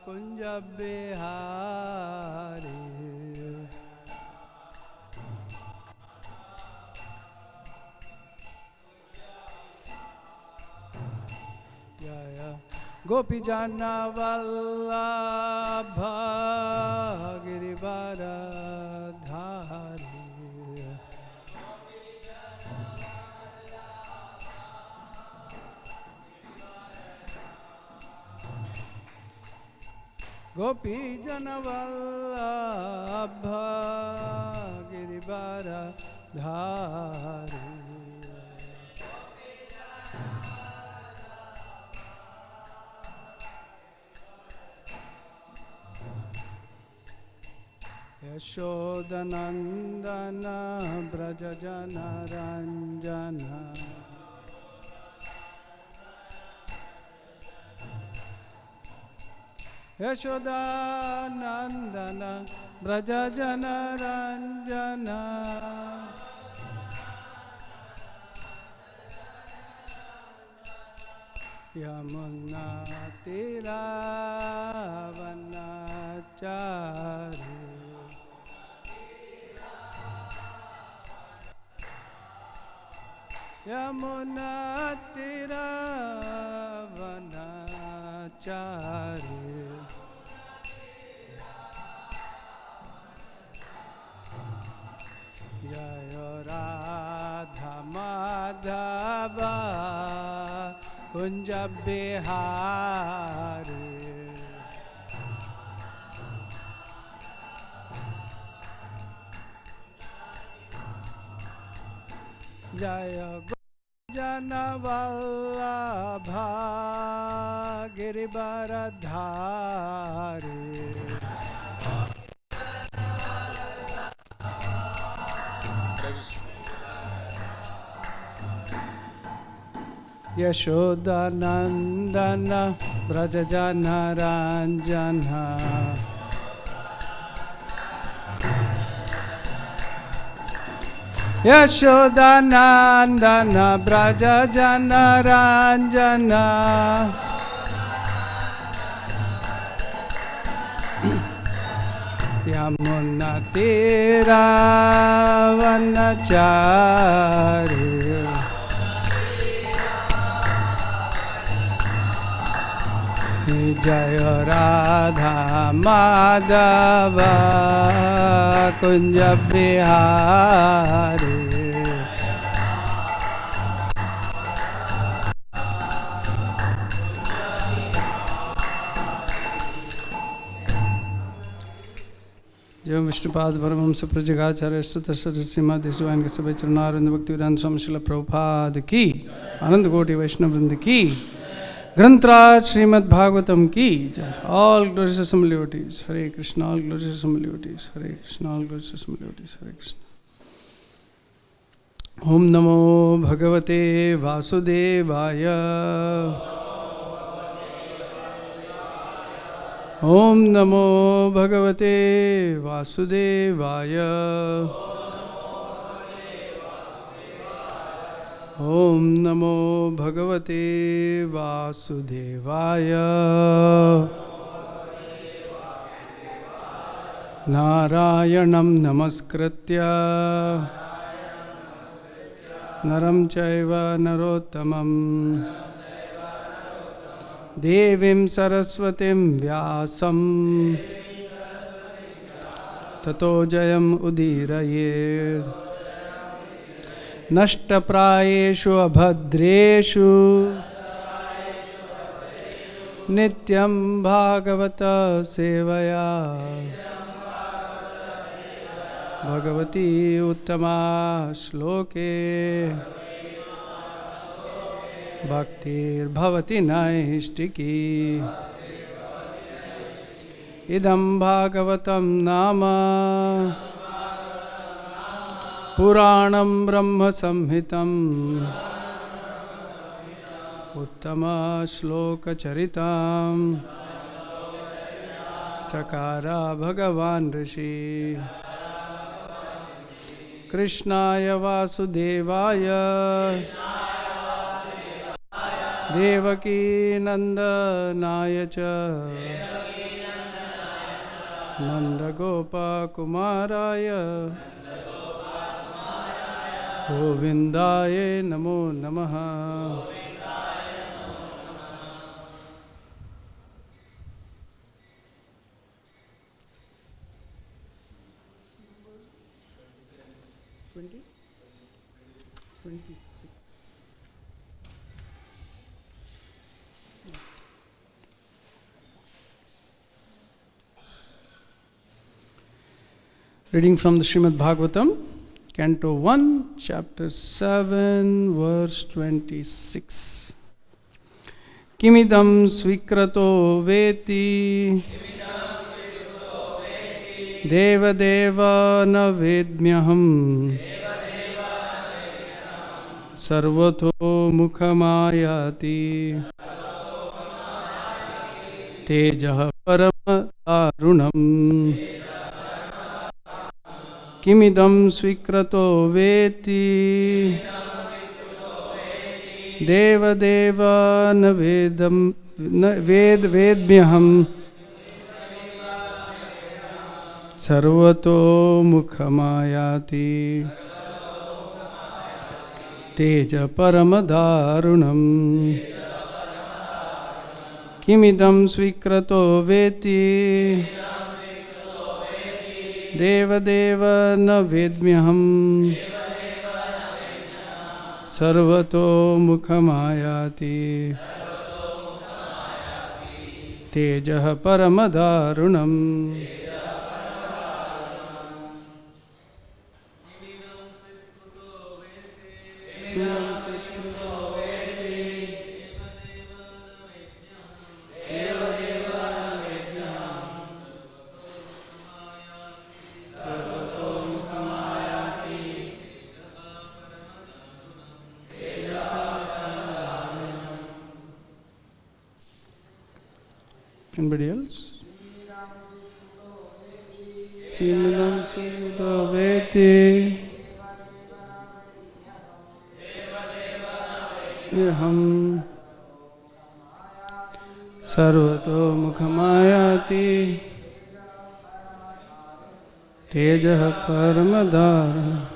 कुंज बिहारी जय गोपी जन वल्लभ गिरिवर धारी गोपी जन वल्लभ गिरिवर धारी यशोदनंदन ब्रज जन रंजन यशोदानंदन ब्रज जन रंजन यमुना तीरावनचारी यमुना तीरावनचारी जय राधा माधव कुंज बिहारी जय जन वल्लभ गिरिवर धारी यशोदानंदन ब्रज जन रंजन यशोदानंदन ब्रज जन रंजन यमुना तीरावनचारी जय राधा माधव कुंज बिहारी जय विष्णुपाद परमहंस प्रजगाचार्य श्रीमद देशवान के सभी चरणारविंद भक्ति वेदांत स्वामी श्रील प्रभुपाद की आनंद कोटि वैष्णव वृंद की ग्रंथराज श्रीमद् भागवतम की जय। All glories to some devotees Hare Krishna, all glories to some devotees Hare Krishna, all glories to some devotees Hare Krishna. ओम नमो भगवते वासुदेवाय ओम नमो भगवते वासुदेवाय ओम नमो भगवते वासुदेवाय नारायणं नमस्कृत्य नरं चैव नरोत्तमं देवीं सरस्वतीं व्यासं ततो जयम् उदीरयेत्। नष्टप्रायेषु अभद्रेषु नित्यं भागवत सेवया भगवती उत्तमा श्लोके भक्तिर्भवति नैष्टिकी। इदं भागवतं नाम पुराणं ब्रह्म संहितं उत्तम श्लोकचरितं चकार भगवान् ऋषि। कृष्णाय वासुदेवाय देवकी नंदनाय च Nandagopakumaraya Govindaye Namo Namaha. Reading from the Srimad Bhagavatam, Canto 1, Chapter 7, Verse 26. Kimidam svikrato veti Deva Deva na vedmyaham Sarvato mukhamayati Teja paramatarunam Kimidam svikrato veti Deva Deva na vedmyaham Sarvato mukhamayati Teja paramadarunam Kimidam svikrato veti Deva Deva na vedmyaham Sarvato mukhamayati Teja paramadarunam. Anybody else? Simidam sukto veti Yaham Sarvato mukhamayati Teja paramadara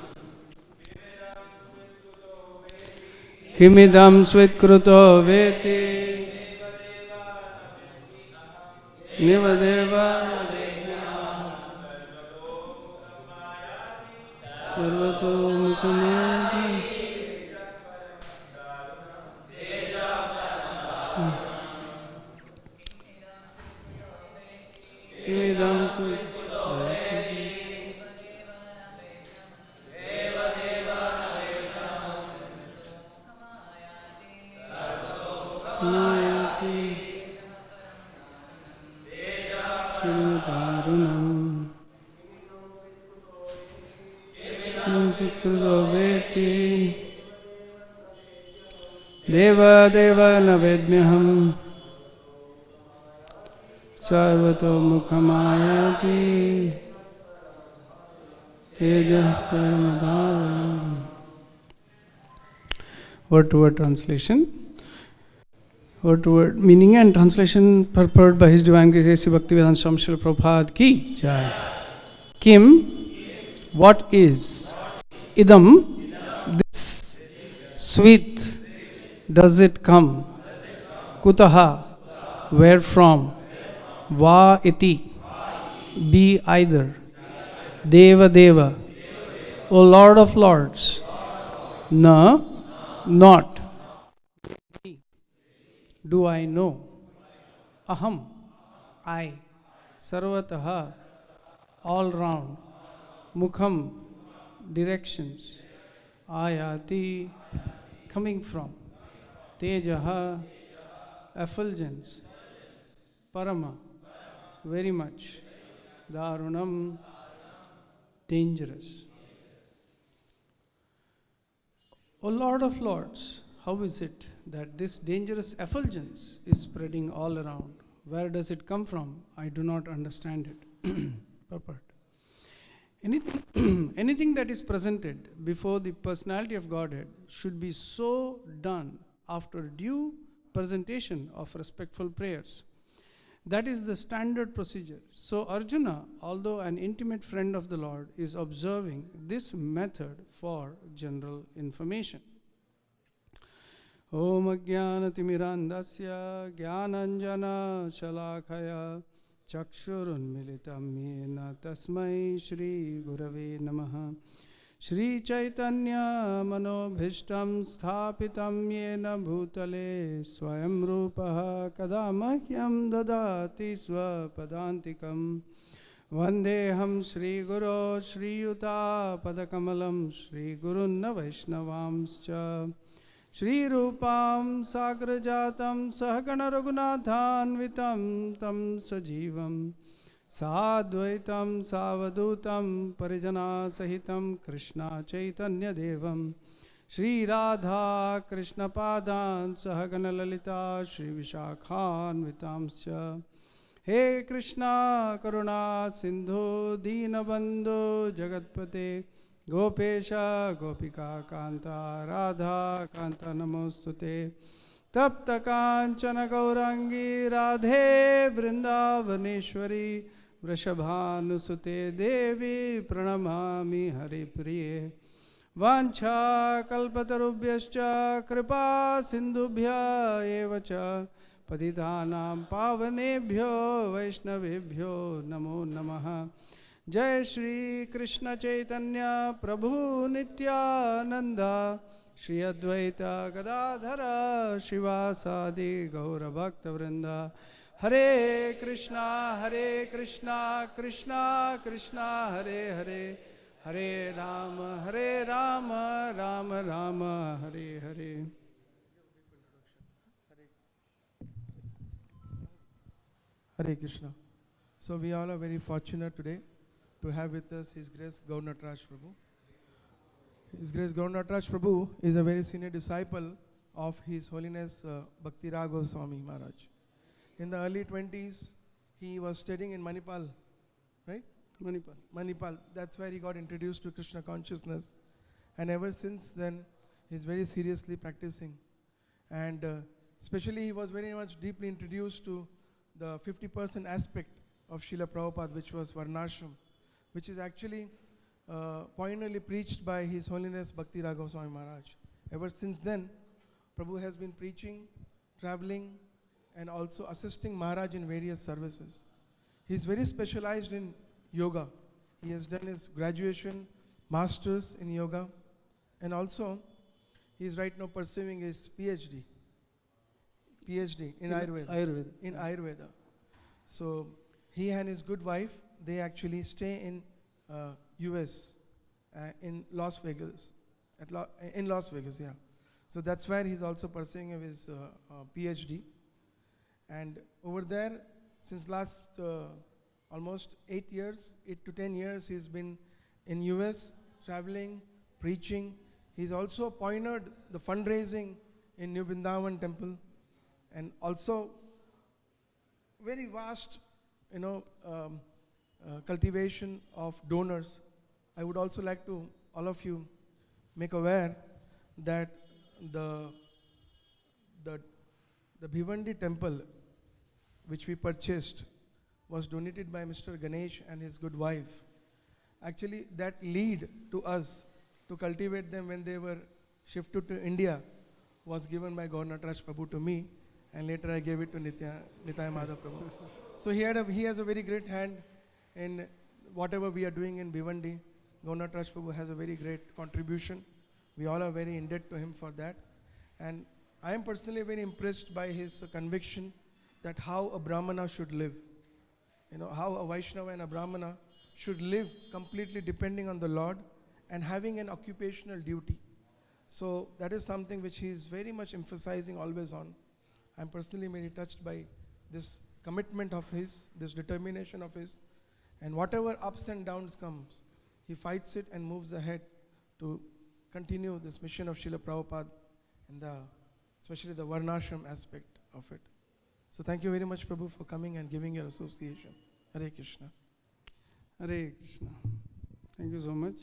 Kimidam svitkruto veti Nivadeva Sarvato mukhamayati Kimidam svitkruto veti Mayati Darunam Sutkrito veti Deva Deva na vedmyaham Sarvato mukhamayati Teja paramadharam. Word to word translation. Word to word meaning and translation purported by His Divine Grace A.C. Bhaktivedanta Swami Srila Prabhupada ki jai. Kim, what is? Idam, this. Sweet, does it come? Kutaha, where from? Va iti, be either. Deva Deva, O Lord of Lords. Na, not. Do I know? Aham, I. Sarvataha, all round. Mukham, directions. Ayati, coming from. Tejaha, effulgence. Parama, very much. Darunam, dangerous. O Lord of Lords, how is it that this dangerous effulgence is spreading all around? Where does it come from? I do not understand it. Purport. Anything that is presented before the personality of Godhead should be so done after due presentation of respectful prayers. That is the standard procedure. So Arjuna, although an intimate friend of the Lord, is observing this method for general information. Om Ajnanatimirandasya Jnananjana Shalakaya Chakshurunmilitam Yena Tasmai Shri Gurave Namaha. Shri Chaitanya Manobhishtam Sthapitam Yena Bhutale Swayam Rupaha Kadamahyam Dadati Swapadantikam Vandeham Shri Guru Shri Yuta Padakamalam Shri Gurunna Vaishnavamscha Shri Rupam Sagrajatam Sahagana Raghunathanvitam Tam Sajivam Sadvaitam Savadutam Parijana Sahitam Krishna Chaitanya Devam Shri Radha Krishna Padan Sahagana Lalita Shri Vishakhan Vitamscha He Krishna Karuna Sindhu Dinabandhu Jagatpate Gopesha Gopika Kanta Radha Kanta Namostute Tapta Kanchana Gaurangi Radhe Vrindavaneshwari Vrishabhanusute Devi Pranamami Hari Priye Vancha Kalpatarubhyascha Kripa Sindhubhya Evacha Patitanam Pavanebhyo Vaishnavebhyo Namo Namaha Jai Shri Krishna Chaitanya Prabhu Nityananda Shri Advaita Gadadhara Shivasadi Gaura Bhakta Vrinda Hare Krishna Krishna Krishna Hare Hare Hare Rama Rama Rama Hare Hare. Hare Krishna. So we all are very fortunate today to have with us His Grace Gaur Nataraj Prabhu. His Grace Gaur Nataraj Prabhu is a very senior disciple of His Holiness Bhakti Raghav Swami Maharaj. In the early 20s, he was studying in Manipal, right? Manipal. That's where he got introduced to Krishna consciousness. And ever since then, he's very seriously practicing. And especially he was very much deeply introduced to the 50% aspect of Srila Prabhupada, which was Varnashram, which is actually poignantly preached by His Holiness Bhakti Raghav Swami Maharaj. Ever since then, Prabhu has been preaching, traveling, and also assisting Maharaj in various services. He is very specialized in yoga. He has done his graduation, masters in yoga, and also he is right now pursuing his PhD in Ayurveda. So he and his good wife, they actually stay in US, in Las Vegas, in Las Vegas, yeah. So that's where he's also pursuing his PhD. And over there, since last almost 8 to 10 years, he's been in US, traveling, preaching. He's also pioneered the fundraising in New Vrindavan temple, and also very vast, cultivation of donors. I would also like to all of you make aware that the Bhivandi temple, which we purchased, was donated by Mr. Ganesh and his good wife. Actually, that lead to us to cultivate them when they were shifted to India was given by Gaur Nataraj Prabhu to me, and later I gave it to Nitai Madhav Prabhu. So he has a very great hand in whatever we are doing in Bhivandi. Gaur Nataraj Prabhu has a very great contribution. We all are very in debt to him for that. And I am personally very impressed by his conviction that how a Brahmana should live. How a Vaishnava and a Brahmana should live completely depending on the Lord and having an occupational duty. So that is something which he is very much emphasizing always on. I am personally very touched by this commitment of his, this determination of his, and whatever ups and downs comes, he fights it and moves ahead to continue this mission of Srila Prabhupada and especially the Varnashram aspect of it. So thank you very much, Prabhu, for coming and giving your association. Hare Krishna. Hare Krishna. Thank you so much.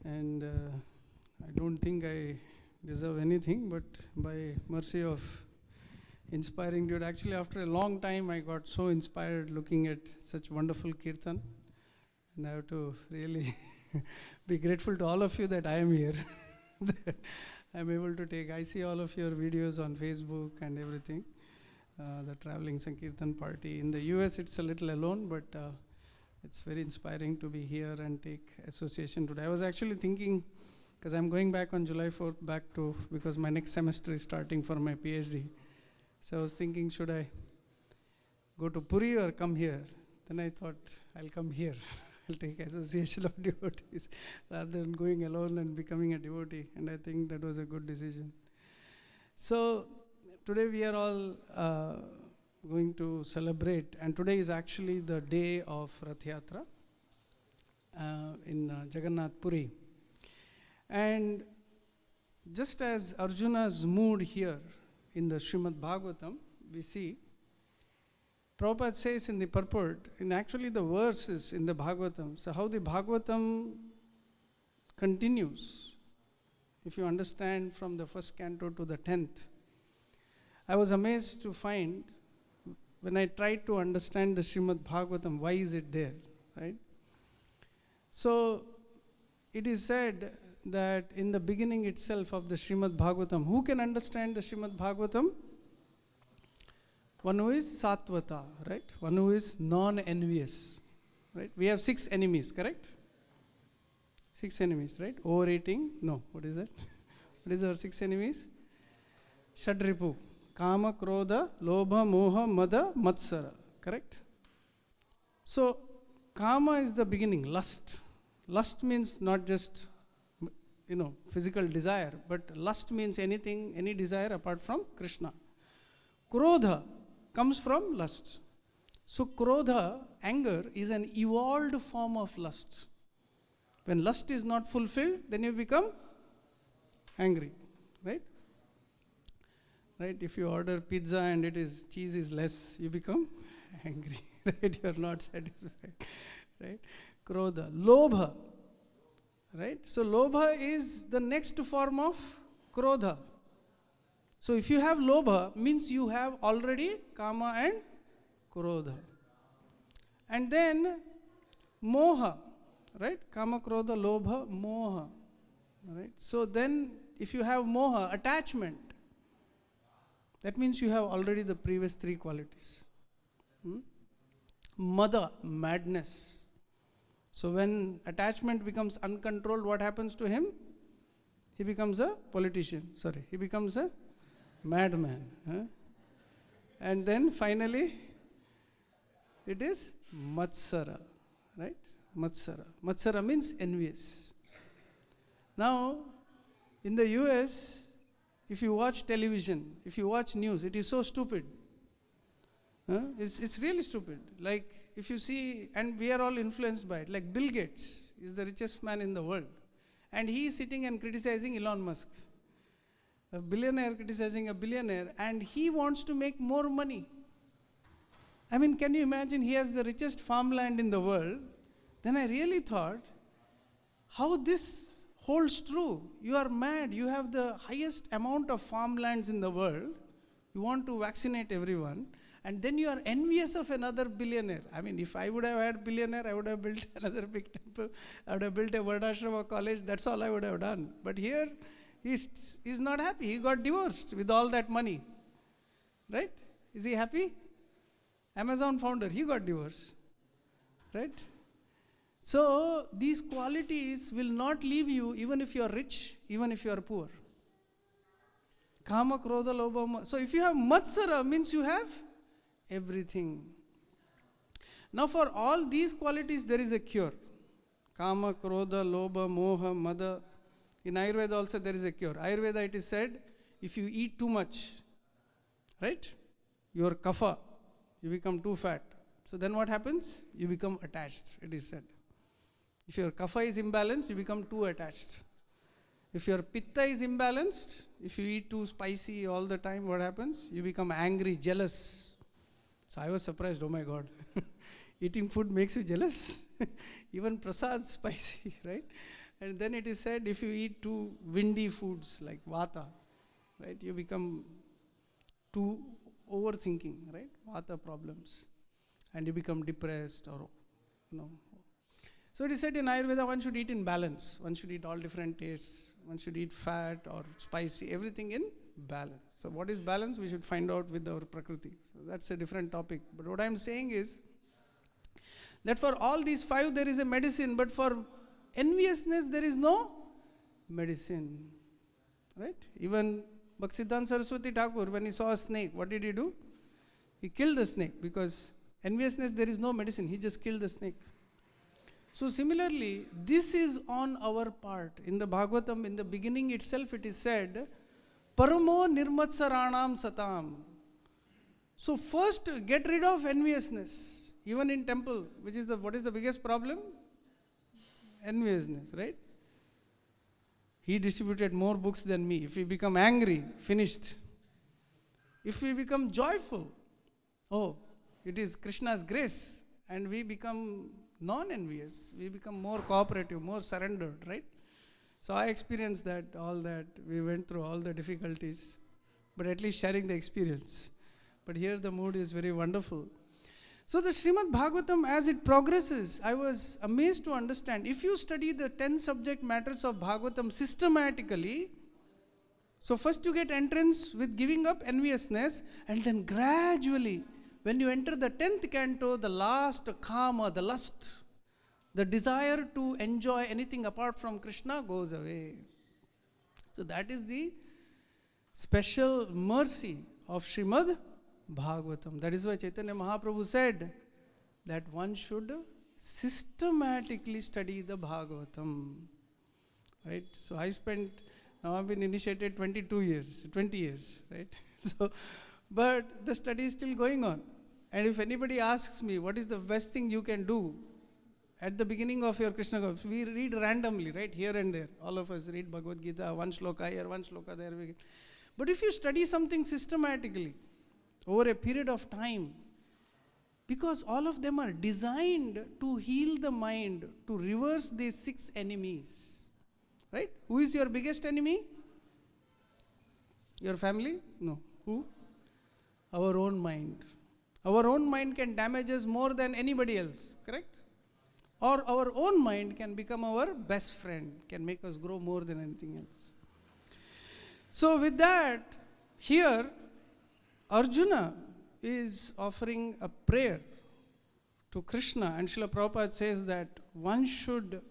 And I don't think I deserve anything, but by mercy of inspiring dude. Actually, after a long time, I got so inspired looking at such wonderful kirtan. And I have to really be grateful to all of you that I am here. I'm able to take, I see all of your videos on Facebook and everything. The traveling Sankirtan party. In the US, it's a little alone, but it's very inspiring to be here and take association today. I was actually thinking, because I'm going back on July 4th because my next semester is starting for my PhD. So I was thinking, should I go to Puri or come here? Then I thought, I'll come here. I'll take association of devotees rather than going alone and becoming a devotee. And I think that was a good decision. So today we are all going to celebrate, and today is actually the day of Rath Yatra in Jagannath Puri. And just as Arjuna's mood here in the Srimad Bhagavatam, we see, Prabhupada says in the purport, in actually the verses in the Bhagavatam, so how the Bhagavatam continues, if you understand from the first canto to the 10th, I was amazed to find, when I tried to understand the Srimad Bhagavatam, why is it there, right? So, it is said that in the beginning itself of the Srimad Bhagavatam, who can understand the Srimad Bhagavatam? One who is Satvata, right? One who is non-envious, right? We have 6 enemies, correct? 6 enemies, right? Overeating, no, what is that? What is our 6 enemies? Shadripu. Kama, Krodha, Lobha, Moha, Mada, Matsara. Correct? So, Kama is the beginning, lust. Lust means not just, physical desire, but lust means anything, any desire apart from Krishna. Krodha comes from lust. So, Krodha, anger, is an evolved form of lust. When lust is not fulfilled, then you become angry, right? Right? If you order pizza and cheese is less, you become angry, right? You are not satisfied, right? Krodha. Lobha, right? So lobha is the next form of krodha. So if you have lobha, means you have already kama and krodha. And then moha, right? Kama, krodha, lobha, moha, right? So then if you have moha, attachment, that means you have already the previous 3 qualities. Mada, madness. So when attachment becomes uncontrolled, what happens to him? He becomes a politician. He becomes a madman. And then finally, it is Matsara, right? Matsara. Matsara means envious. Now, in the US, if you watch television, if you watch news, it is so stupid. It's really stupid. Like, if you see, and we are all influenced by it, like Bill Gates is the richest man in the world. And he is sitting and criticizing Elon Musk. A billionaire criticizing a billionaire, and he wants to make more money. I mean, can you imagine, he has the richest farmland in the world? Then I really thought, how this holds true. You are mad. You have the highest amount of farmlands in the world. You want to vaccinate everyone. And then you are envious of another billionaire. I mean, if I would have had billionaire, I would have built another big temple. I would have built a Vardashrama college. That's all I would have done. But here, he's not happy. He got divorced with all that money. Right? Is he happy? Amazon founder, he got divorced. Right? So, these qualities will not leave you even if you are rich, even if you are poor. Kama, Krodha, Lobha. So, if you have Matsara, means you have everything. Now, for all these qualities, there is a cure. Kama, Krodha, Lobha, Moha, Mada. In Ayurveda also there is a cure. Ayurveda, it is said, if you eat too much, right, your kapha, you become too fat. So then what happens? You become attached, it is said. If your kapha is imbalanced, you become too attached. If your pitta is imbalanced, if you eat too spicy all the time, what happens? You become angry, jealous. So I was surprised, oh my God. Eating food makes you jealous. Even prasad spicy, right? And then it is said, if you eat too windy foods like vata, right, you become too overthinking, right? Vata problems. And you become depressed or, So it is said in Ayurveda, one should eat in balance. One should eat all different tastes. One should eat fat or spicy, everything in balance. So what is balance? We should find out with our Prakriti. So that's a different topic. But what I'm saying is that for all these 5 there is a medicine, but for enviousness there is no medicine. Right? Even Bhaktisiddhanta Saraswati Thakur, when he saw a snake, what did he do? He killed the snake, because enviousness there is no medicine. He just killed the snake. So similarly, this is on our part. In the Bhagavatam, in the beginning itself it is said, Paramo nirmatsaranam satam. So first get rid of enviousness. Even in temple, what is the biggest problem? Enviousness, right? He distributed more books than me. If we become angry, finished. If we become joyful, it is Krishna's grace, and we become non-envious. We become more cooperative, more surrendered, right? So I experienced that, all that. We went through all the difficulties, but at least sharing the experience. But here the mood is very wonderful. So the Srimad Bhagavatam, as it progresses, I was amazed to understand. If you study the 10 subject matters of Bhagavatam systematically, so first you get entrance with giving up enviousness, and then gradually, when you enter the 10th canto, the last kama, the lust, the desire to enjoy anything apart from Krishna goes away. So that is the special mercy of Srimad Bhagavatam. That is why Chaitanya Mahaprabhu said that one should systematically study the Bhagavatam. Right? So now I've been initiated 20 years, right? But the study is still going on. And if anybody asks me, what is the best thing you can do at the beginning of your Krishna Gopis? We read randomly, right? Here and there. All of us read Bhagavad Gita, one shloka here, one shloka there. But if you study something systematically, over a period of time, because all of them are designed to heal the mind, to reverse these 6 enemies. Right? Who is your biggest enemy? Your family? No. Who? Our own mind. Our own mind can damage us more than anybody else, correct? Or our own mind can become our best friend, can make us grow more than anything else. So with that, here, Arjuna is offering a prayer to Krishna, and Srila Prabhupada says that one should,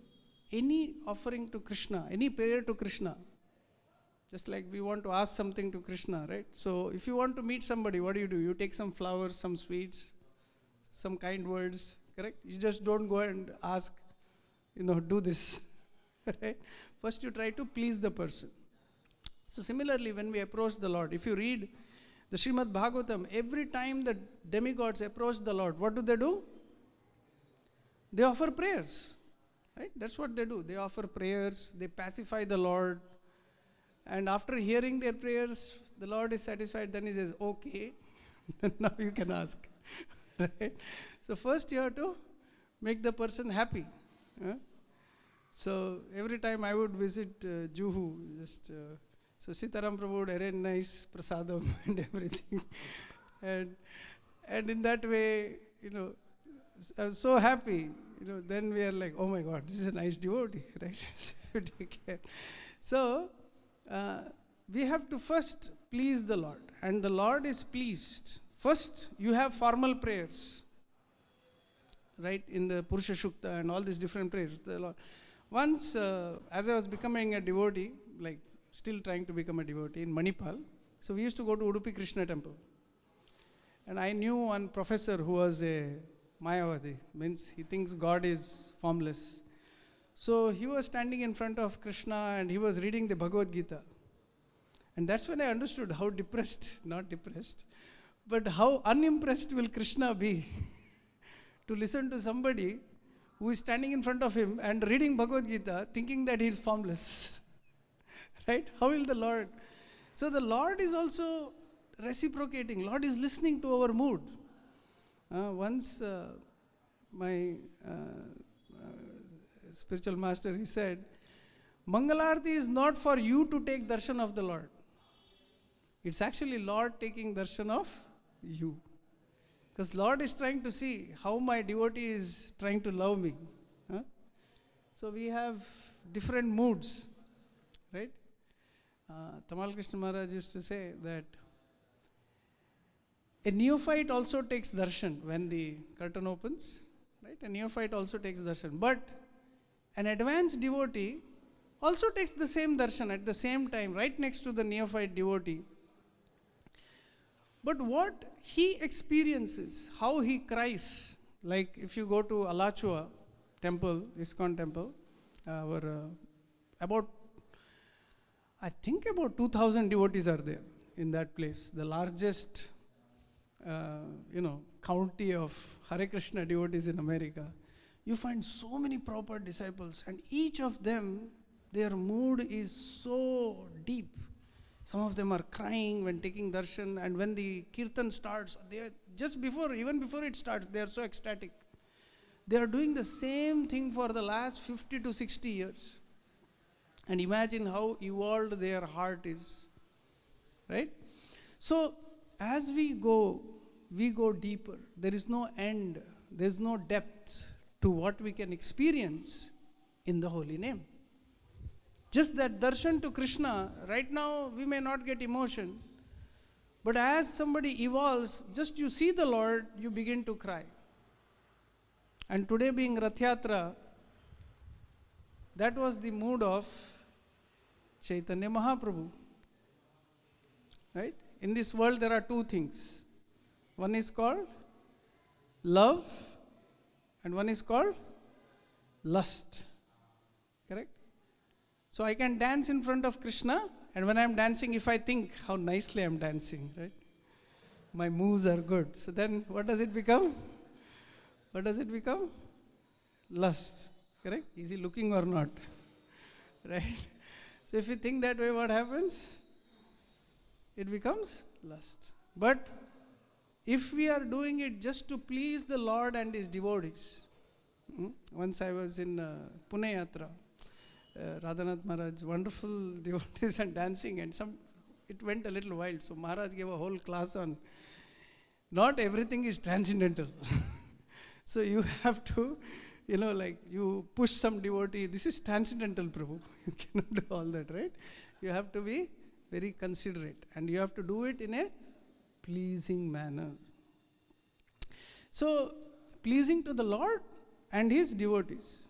any offering to Krishna, any prayer to Krishna, just like we want to ask something to Krishna, right? So if you want to meet somebody, what do? You take some flowers, some sweets, some kind words, correct? You just don't go and ask, do this, right? First you try to please the person. So similarly, when we approach the Lord, if you read the Srimad Bhagavatam, every time the demigods approach the Lord, what do? They offer prayers, right? That's what they do. They offer prayers, they pacify the Lord. And after hearing their prayers, the Lord is satisfied. Then he says, okay, now you can ask. Right? So first you have to make the person happy. So every time I would visit Juhu, so Sitaram Prabhu would arrange nice prasadam and everything. And in that way, I was so happy. Then we are like, oh my God, this is a nice devotee, right? So take care. So we have to first please the Lord, and the Lord is pleased. First, you have formal prayers, right? In the Purusha Shukta and all these different prayers. The Lord. Once, as I was becoming a devotee, like still trying to become a devotee in Manipal, so we used to go to Udupi Krishna temple. And I knew one professor who was a Mayavadi, means he thinks God is formless. So he was standing in front of Krishna and he was reading the Bhagavad Gita. And that's when I understood how not depressed, but how unimpressed will Krishna be to listen to somebody who is standing in front of him and reading Bhagavad Gita thinking that he is formless. Right? How will the Lord? So the Lord is also reciprocating. Lord is listening to our mood. Once my spiritual master, he said, Mangalarti is not for you to take darshan of the Lord. It's actually Lord taking darshan of you. Because Lord is trying to see how my devotee is trying to love me. Huh? So we have different moods, right? Tamal Krishna Maharaj used to say that a neophyte also takes darshan when the curtain opens, right? A neophyte also takes darshan. But an advanced devotee also takes the same darshan at the same time, right next to the neophyte devotee. But what he experiences, how he cries, like if you go to Alachua temple, ISKCON temple, I think about 2,000 devotees are there in that place, the largest, county of Hare Krishna devotees in America. You find so many proper disciples, and each of them, their mood is so deep. Some of them are crying when taking darshan, and when the kirtan starts, they are even before it starts, they are so ecstatic. They are doing the same thing for the last 50 to 60 years. And imagine how evolved their heart is, right? So, as we go deeper. There is no end, there is no depth to what we can experience in the holy name. Just that darshan to Krishna, right now we may not get emotion, but as somebody evolves, just you see the Lord, you begin to cry. And today being Rath Yatra, that was the mood of Chaitanya Mahaprabhu. Right? In this world there are two things. One is called love and one is called lust. Correct? So I can dance in front of Krishna, and when I am dancing, if I think how nicely I am dancing, right? My moves are good. So then what does it become? What does it become? Lust. Correct? Is he looking or not? Right? So if you think that way, what happens? It becomes lust. But if we are doing it just to please the Lord and His devotees. Once I was in Pune yatra, Radhanath Maharaj, wonderful devotees and dancing, and it went a little wild. So Maharaj gave a whole class on not everything is transcendental. So you have to, you push some devotee, this is transcendental, Prabhu. You cannot do all that, right? You have to be very considerate, and you have to do it in a pleasing manner. So, pleasing to the Lord and His devotees.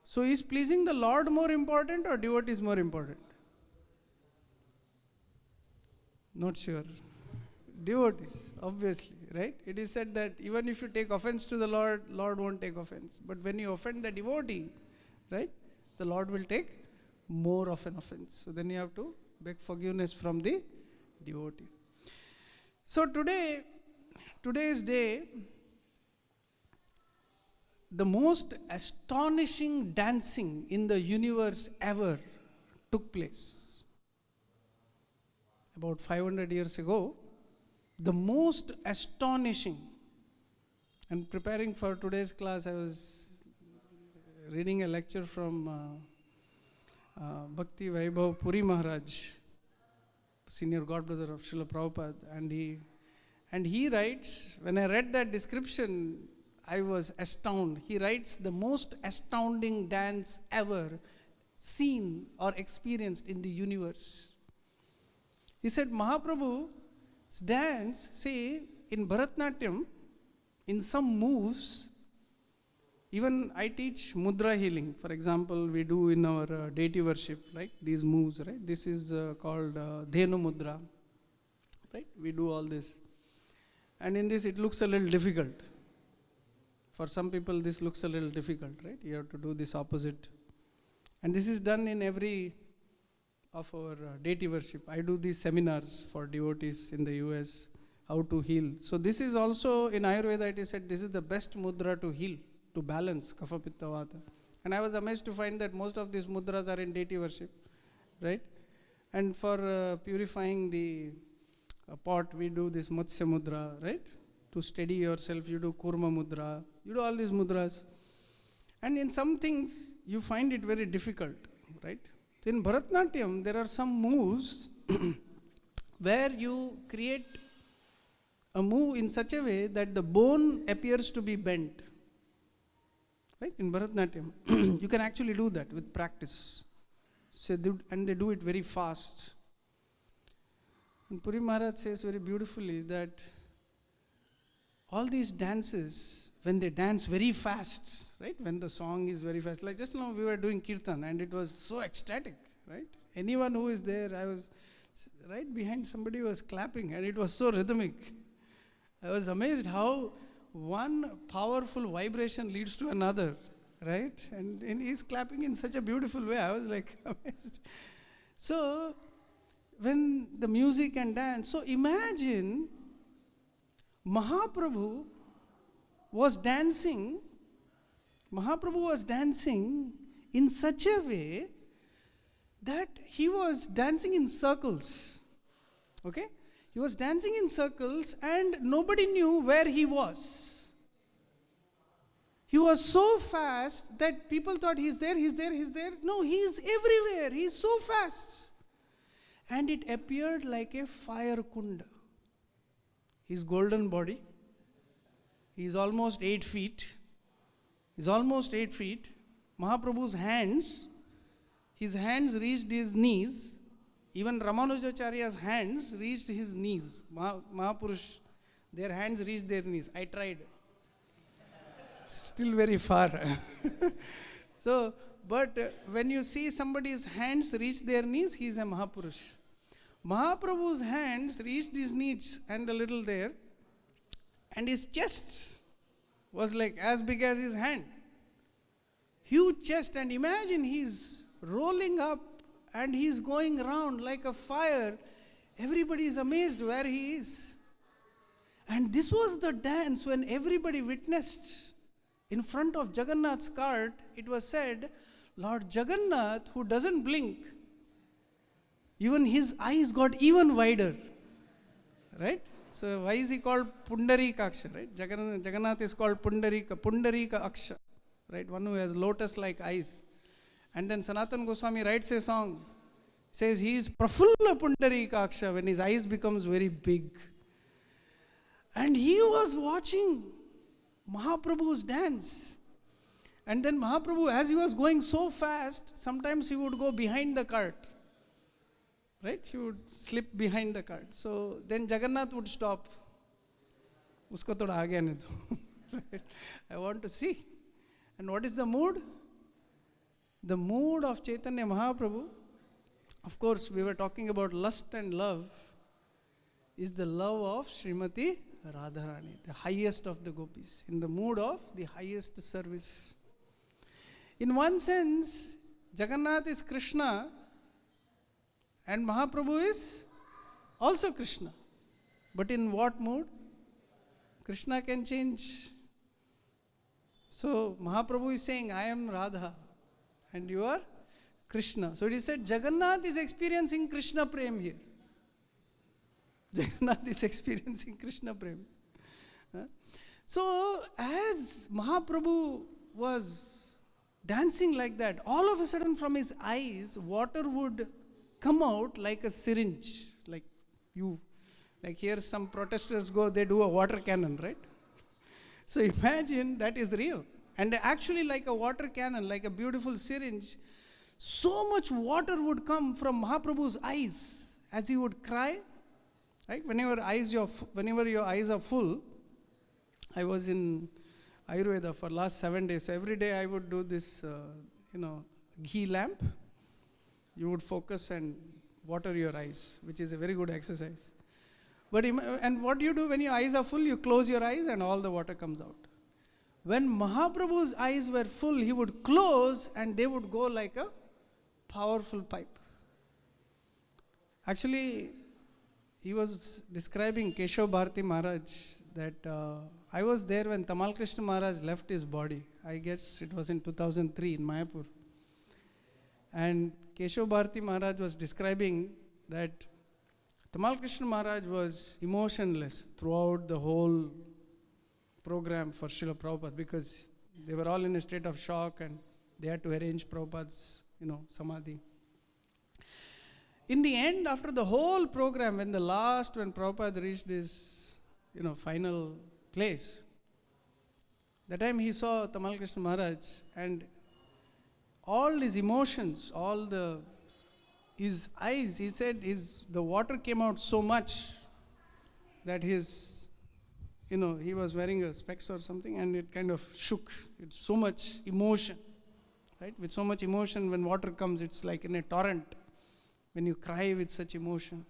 So, is pleasing the Lord more important or devotees more important? Not sure. Devotees, obviously, right? It is said that even if you take offense to the Lord, Lord won't take offense. But when you offend the devotee, right, the Lord will take more of an offense. So then you have to beg forgiveness from the devotee. So today's day, the most astonishing dancing in the universe ever took place. About 500 years ago, the most astonishing, and preparing for today's class, I was reading a lecture from Bhakti Vaibhav Puri Maharaj, senior godbrother of Srila Prabhupada, and he writes, when I read that description, I was astounded. He writes, the most astounding dance ever seen or experienced in the universe. He said, Mahaprabhu's dance, say, in Bharatnatyam, in some moves, even I teach mudra healing. For example, we do in our deity worship, like these moves, right? This is called Dhenu Mudra, right? We do all this. And in this, it looks a little difficult. For some people, this looks a little difficult, right? You have to do this opposite. And this is done in every of our deity worship. I do these seminars for devotees in the US, how to heal. So this is also in Ayurveda, it is said this is the best mudra to heal, to balance Kapha Pitta Vata. And I was amazed to find that most of these mudras are in deity worship, right? And for purifying the pot, we do this Matsya Mudra, right? To steady yourself, you do Kurma Mudra, you do all these mudras. And in some things, you find it very difficult, right? So in Bharatnatyam, there are some moves where you create a move in such a way that the bone appears to be bent. Right? In Bharatanatyam, you can actually do that with practice. So they do it very fast. And Puri Maharaj says very beautifully that all these dances, when they dance very fast, right? When the song is very fast, like just now we were doing kirtan and it was so ecstatic, right? Anyone who is there, I was right behind somebody was clapping and it was so rhythmic. I was amazed how one powerful vibration leads to another, right? And he's clapping in such a beautiful way. I was like amazed. So when the music and dance, so imagine Mahaprabhu was dancing in such a way that he was dancing in circles. Okay? He was dancing in circles and nobody knew where he was. He was so fast that people thought he's there. No, he's everywhere. He's so fast. And it appeared like a fire kunda. His golden body. He's almost 8 feet. Mahaprabhu's hands, his hands reached his knees. Even Ramanujacharya's hands reached his knees. Mahapurush, their hands reached their knees. I tried. Still very far. So, but when you see somebody's hands reach their knees, he is a Mahapurush. Mahaprabhu's hands reached his knees and a little there, and his chest was like as big as his hand. Huge chest, and imagine he's rolling up and he's going around like a fire. Everybody is amazed where he is. And this was the dance when everybody witnessed. In front of Jagannath's cart, it was said, Lord Jagannath, who doesn't blink, even his eyes got even wider. Right? So why is he called Pundarika Aksha? Right? Jagannath is called Pundarika Aksha. Right? One who has lotus-like eyes. And then Sanatana Goswami writes a song, says he is Prafulla Pundarika Aksha when his eyes becomes very big. And he was watching Mahaprabhu's dance. And then Mahaprabhu, as he was going so fast, sometimes he would go behind the cart. Right? He would slip behind the cart. So then Jagannath would stop. Usko thoda aage aane do. Right? I want to see. And what is the mood? The mood of Chaitanya Mahaprabhu, of course, we were talking about lust and love, is the love of Srimati Radharani, the highest of the gopis, in the mood of the highest service. In one sense, Jagannath is Krishna and Mahaprabhu is also Krishna. But in what mood? Krishna can change. So Mahaprabhu is saying, I am Radha and you are Krishna. So it is said Jagannath is experiencing Krishna Prem here. Jagannath is experiencing Krishna Prem. So as Mahaprabhu was dancing like that, all of a sudden from his eyes, water would come out like a syringe. Like here some protesters go, they do a water cannon, right? So imagine that is real. And actually like a water cannon, like a beautiful syringe, so much water would come from Mahaprabhu's eyes as he would cry. Right? Whenever your eyes are full, I was in Ayurveda for last 7 days. So every day I would do this, ghee lamp. You would focus and water your eyes, which is a very good exercise. And what do you do when your eyes are full? You close your eyes and all the water comes out. When Mahaprabhu's eyes were full, he would close and they would go like a powerful pipe. Actually, he was describing Keshav Bharati Maharaj that I was there when Tamal Krishna Maharaj left his body. I guess it was in 2003 in Mayapur. And Keshav Bharati Maharaj was describing that Tamal Krishna Maharaj was emotionless throughout the whole program for Srila Prabhupada because they were all in a state of shock and they had to arrange Prabhupada's, samadhi. In the end, after the whole program, when Prabhupada reached his final place. That time he saw Tamal Krishna Maharaj, and all his emotions, his eyes, he said the water came out so much that he was wearing a specs or something, and it kind of shook. It's so much emotion, right? With so much emotion, when water comes, it's like in a torrent, when you cry with such emotion.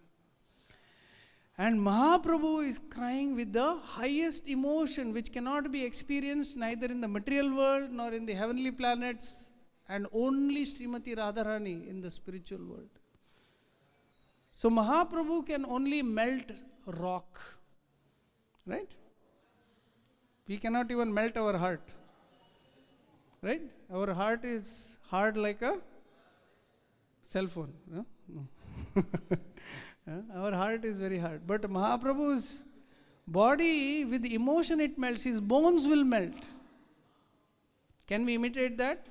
And Mahaprabhu is crying with the highest emotion, which cannot be experienced neither in the material world nor in the heavenly planets, and only Srimati Radharani in the spiritual world. So Mahaprabhu can only melt rock, right? We cannot even melt our heart, right? Our heart is hard like a cell phone. No? Our heart is very hard. But Mahaprabhu's body, with emotion it melts, his bones will melt. Can we imitate that?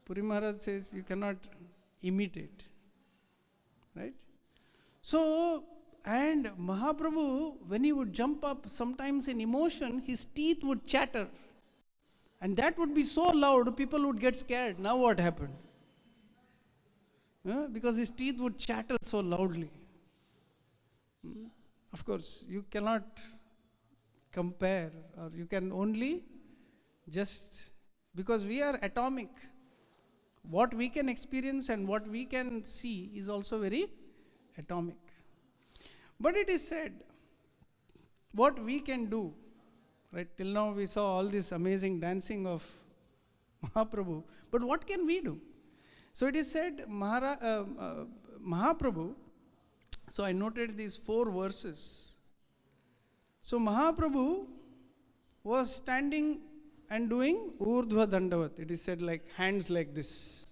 Puri Maharaj says you cannot imitate. Right? So, and Mahaprabhu, when he would jump up, sometimes in emotion, his teeth would chatter. And that would be so loud, people would get scared. Now what happened? Because his teeth would chatter so loudly. Of course, you cannot compare, or you can only just, because we are atomic. What we can experience and what we can see is also very atomic. But it is said, what we can do, right? Till now we saw all this amazing dancing of Mahaprabhu, but what can we do? So it is said, Mahaprabhu, so I noted these 4 verses. So Mahaprabhu was standing and doing Urdhva Dandavat. It is said like hands like this.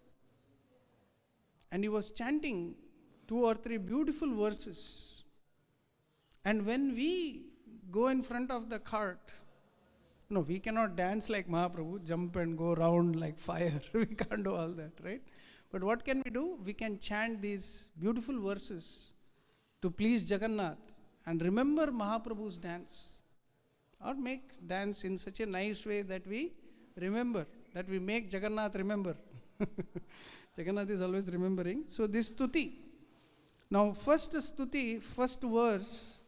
And he was chanting 2 or 3 beautiful verses. And when we go in front of the cart, no, we cannot dance like Mahaprabhu, jump and go round like fire. We can't do all that, right? But what can we do? We can chant these beautiful verses to please Jagannath and remember Mahaprabhu's dance. Or make dance in such a nice way that we remember, that we make Jagannath remember. Jagannath is always remembering. So this stuti. Now first stuti, first verse,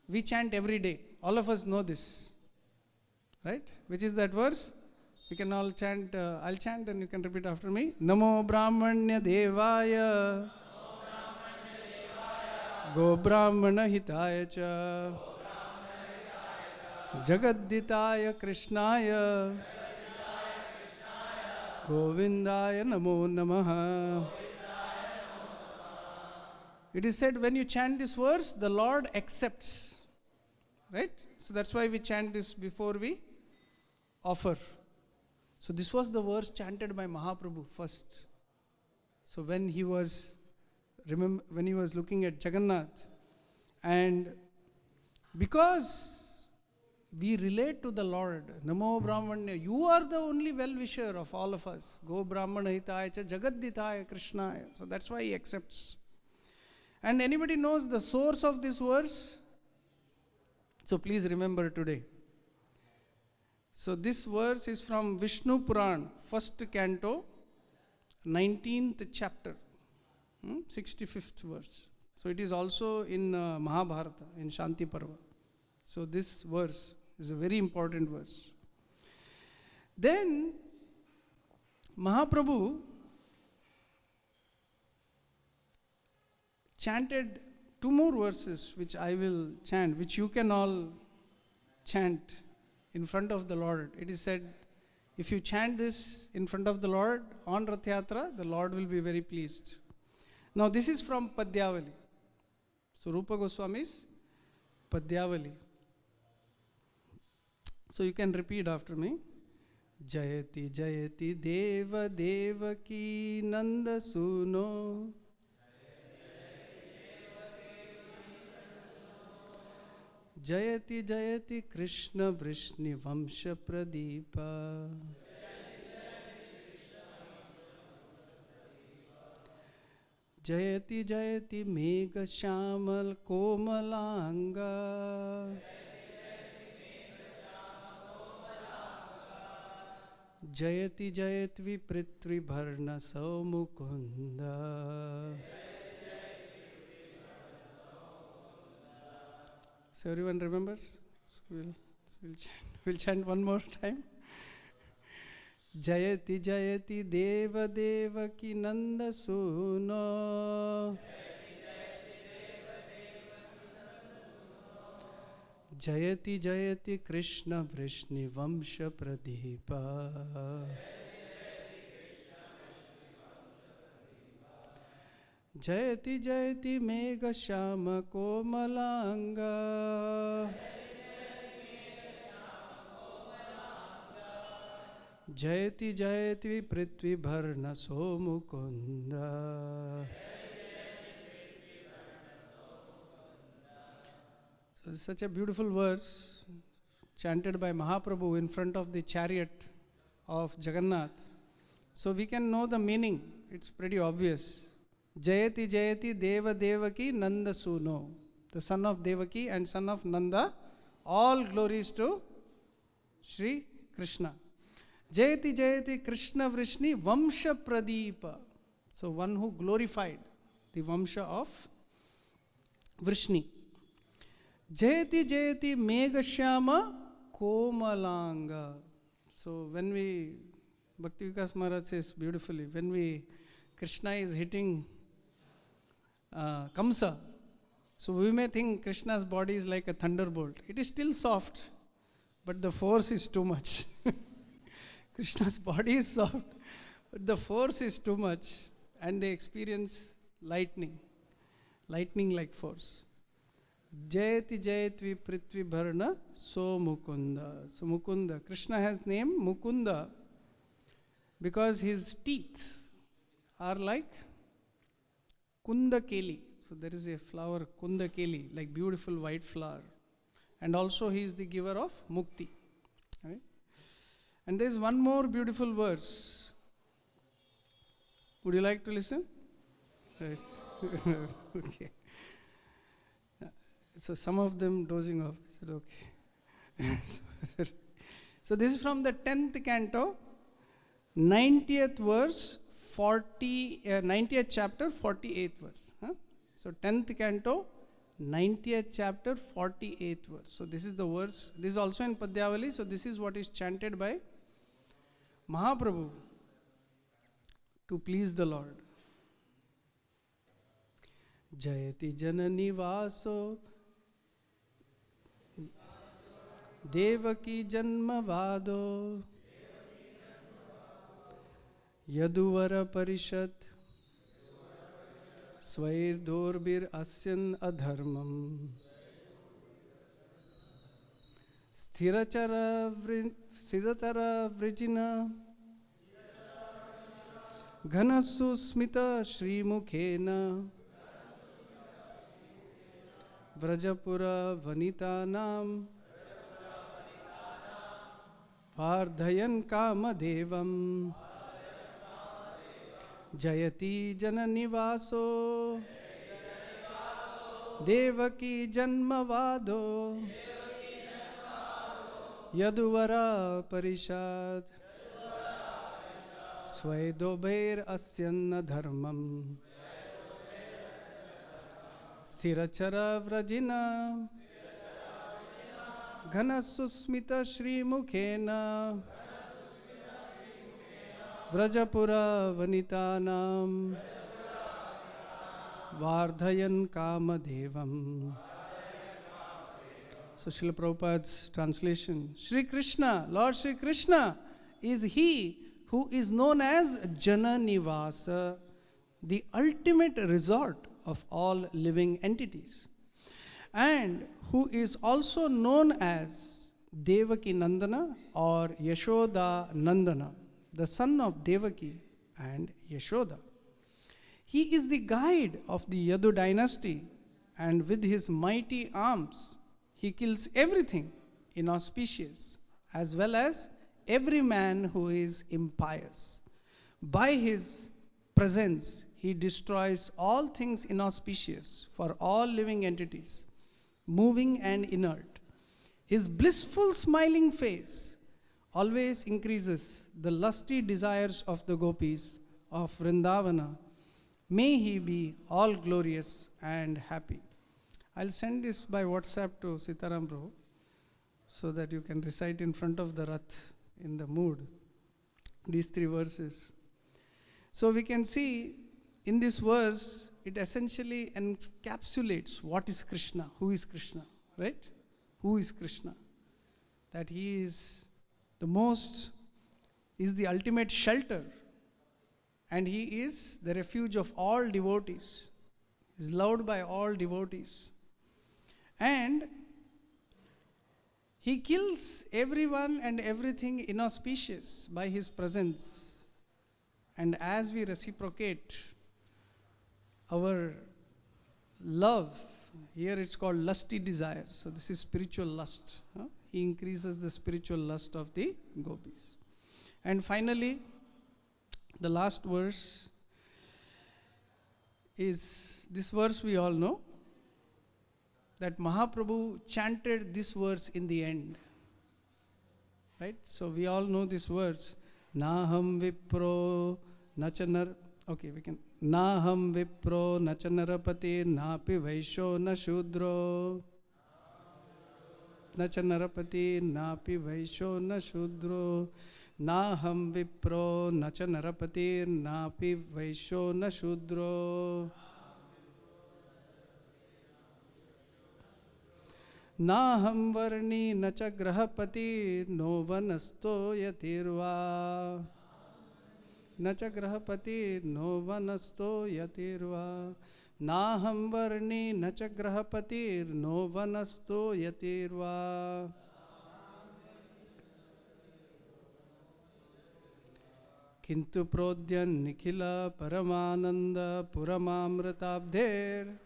we chant every day. All of us know this. Right? Which is that verse? We can all chant, I'll chant and you can repeat after me. Namo Brahmanya Devaya Go Brahmana Hitaya Cha Jagadditaya Krishnaya Govindaya Namo Namaha. It is said when you chant this verse, the Lord accepts. Right? So that's why we chant this before we offer. So this was the verse chanted by Mahaprabhu first. So when he was looking at Jagannath, and because we relate to the Lord, Namo Brahmanya, you are the only well-wisher of all of us. Go Brahmana Hitaya Cha Jagadditaya Krishnaya. So that's why he accepts. And anybody knows the source of this verse? So please remember today. So this verse is from Vishnu Puran, 1st canto, 19th chapter, 65th verse. So it is also in Mahabharata, in Shanti Parva. So this verse is a very important verse. Then Mahaprabhu chanted 2 more verses which I will chant, which you can all chant in front of the Lord. It is said, if you chant this in front of the Lord on Rath Yatra, the Lord will be very pleased. Now this is from Padyavali. So Rupa Goswami's Padyavali. So you can repeat after me. Jayati Jayati Deva Devaki Nanda Suno Jayati Jayati Krishna Vrishni Vamsha Pradeepa Jayati Jayati Megha Shyamal Komalanga. Jayati Jayatvi Prithvi Bharna Saumukunda. So everyone remembers? So we'll chant one more time. Jayati Jayati Deva Devaki Nanda Suno. Jayati Jayati Krishna Vrishni Vamsha Pradeepa. Jayati Jayati Megha Shyama Komalanga. Jayati Jayati Prithvi Bharna Somukunda. So this is such a beautiful verse chanted by Mahaprabhu in front of the chariot of Jagannath. So we can know the meaning. It's pretty obvious. Jayati Jayati Deva Devaki Nanda Suno. The son of Devaki and son of Nanda. All glories to Sri Krishna. Jayati Jayati Krishna Vrishni Vamsha Pradeepa. So one who glorified the Vamsha of Vrishni. Jayati Jayati Megha Komalanga. So when we, Bhakti Vikas Maharaj says beautifully, when Krishna is hitting Kamsa, so we may think Krishna's body is like a thunderbolt. It is still soft, but the force is too much. Krishna's body is soft, but the force is too much, and they experience lightning like force. Jayati Jayatvi Prithvi Bharna So Mukunda. So Mukunda, Krishna has name Mukunda because his teeth are like Kundakeli. So there is a flower Kundakeli, like beautiful white flower. And also he is the giver of Mukti. Right? And there is one more beautiful verse. Would you like to listen? Right. Okay. So some of them dozing off. I said, okay. So this is from the 10th canto, 90th verse, 90th chapter, 48th verse. Huh? So 10th canto, 90th chapter, 48th verse. So this is the verse. This is also in Padyavali. So this is what is chanted by Mahaprabhu to please the Lord. Jayati Janani Vaso Devaki Janmavado Yaduvara Parishat Svair Dorbir Asyan Adharmam Sthiratara Vrijina Ghanasu Smita Shri Mukhena Vrajapura Vanitanam Vardhayan Kamadevam Jayati Jananivaso Devaki Janmavado Yaduvara Parishad Swaidobair Asyanna Dharmam Sthirachara Vrajina Ghanasusmita Shri Mukhena Vrajapura Vanitanam Vardhayan Kamadevam. So Srila Prabhupada's translation, Sri Krishna, Lord Sri Krishna is he who is known as Jananivasa, the ultimate resort of all living entities, and who is also known as Devaki Nandana or Yashoda Nandana, the son of Devaki and Yashoda. He is the guide of the Yadu dynasty, and with his mighty arms, he kills everything inauspicious, as well as every man who is impious. By his presence, he destroys all things inauspicious for all living entities, moving and inert. His blissful smiling face always increases the lusty desires of the gopis of Vrindavana. May he be all glorious and happy. I'll send this by WhatsApp to Sitaram Prabhu so that you can recite in front of the Rath in the mood these 3 verses. So we can see in this verse, it essentially encapsulates what is Krishna, who is Krishna, right? Who is Krishna? That he is the ultimate shelter, and he is the refuge of all devotees. He is loved by all devotees. And he kills everyone and everything inauspicious by his presence. And as we reciprocate our love, here it's called lusty desire. So this is spiritual lust. He increases the spiritual lust of the gopis. And finally, the last verse is this verse we all know, that Mahaprabhu chanted this verse in the end. Right? So we all know this verse. Naham vipro nachanar. Okay, we can. Naham vipro nachanarapati napi vaisho na shudro. Nachanarapati napi vaisho na shudro. Naham vipro nachanarapati napi vaisho na shudro. Naham varni nacha grahapati no vanasto yatirva. Nacha grahapati no vanasto yatirva. Naham varni nacha grahapati no vanasto yatirva. Kintu prodyan nikhila paramananda puramamritabdher.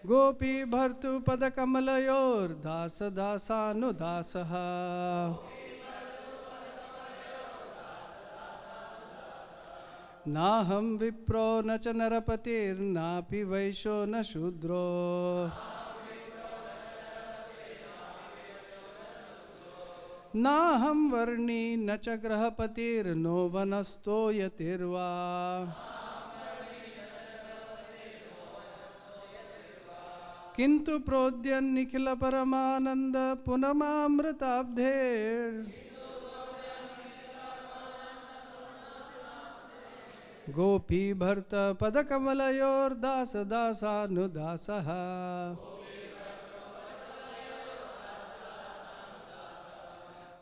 Gopi bhartu padakamalayur dasa dasanu dasaha. Naham vipro nacha narapatir napi vaisho na shudro. Naham varni nacha grahapatir no vanasto yatirva. Kintu prodyan nikhila paramananda punamamritabdher. Gopi bharta padakamalayur dasa dasanu dasaha.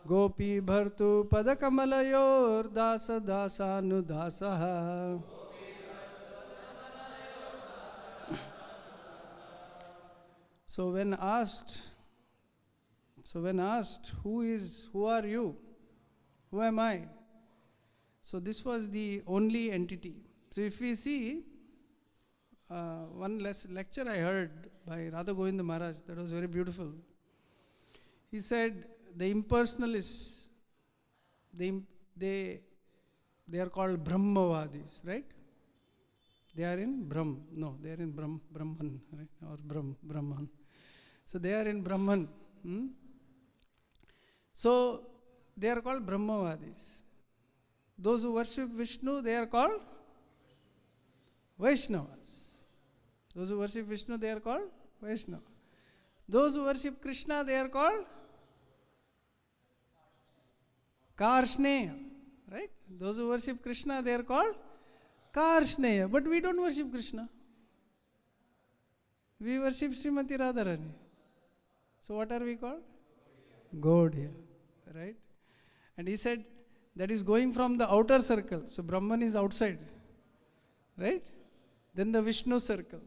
Gopi bhartu padakamalayur dasa dasanu dasaha. So when asked, who are you? Who am I? So this was the only entity. So if we see, one lecture I heard by Radha Govinda Maharaj, that was very beautiful. He said, the impersonalists, they are called Brahmavadis, right? They are in Brahman, right? Or Brahman. So they are in Brahman. So they are called Brahmavadis. Those who worship Vishnu, they are called Vaishnavas. Those who worship Vishnu, they are called Vaishnava. Those who worship Krishna, they are called Karshneya. Right? Those who worship Krishna, they are called Karshneya. But we don't worship Krishna. We worship Srimati Radharani. So what are we called? Gaudiya. Right? And he said, that is going from the outer circle. So Brahman is outside. Right? Then the Vishnu circle.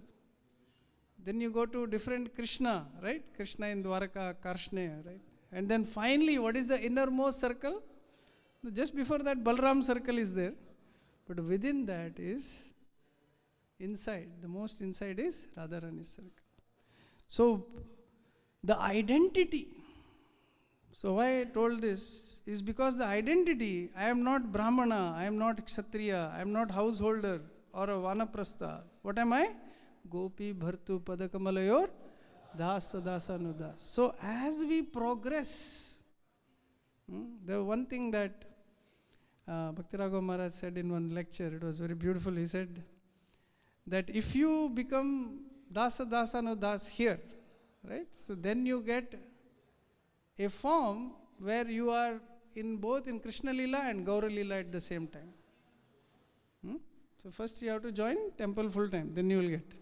Then you go to different Krishna. Right? Krishna in Dwaraka, Karshneya. Right? And then finally, what is the innermost circle? Just before that, Balram circle is there. But within that is inside. The most inside is Radharani circle. So the identity So why I told this is because the identity, I am not Brahmana, I am not Kshatriya, I am not householder or a Vanaprastha. What am I? Gopi Bhartu Padakamalayor Dasa Dasa Nudas. So as we progress, the one thing that Bhakti Raghav Maharaj said in one lecture, it was very beautiful. He said that if you become Dasa Dasa Nudas here, right? So then you get a form where you are in both in Krishna Lila and Gaura Lila at the same time. So first you have to join temple full time, then you will get.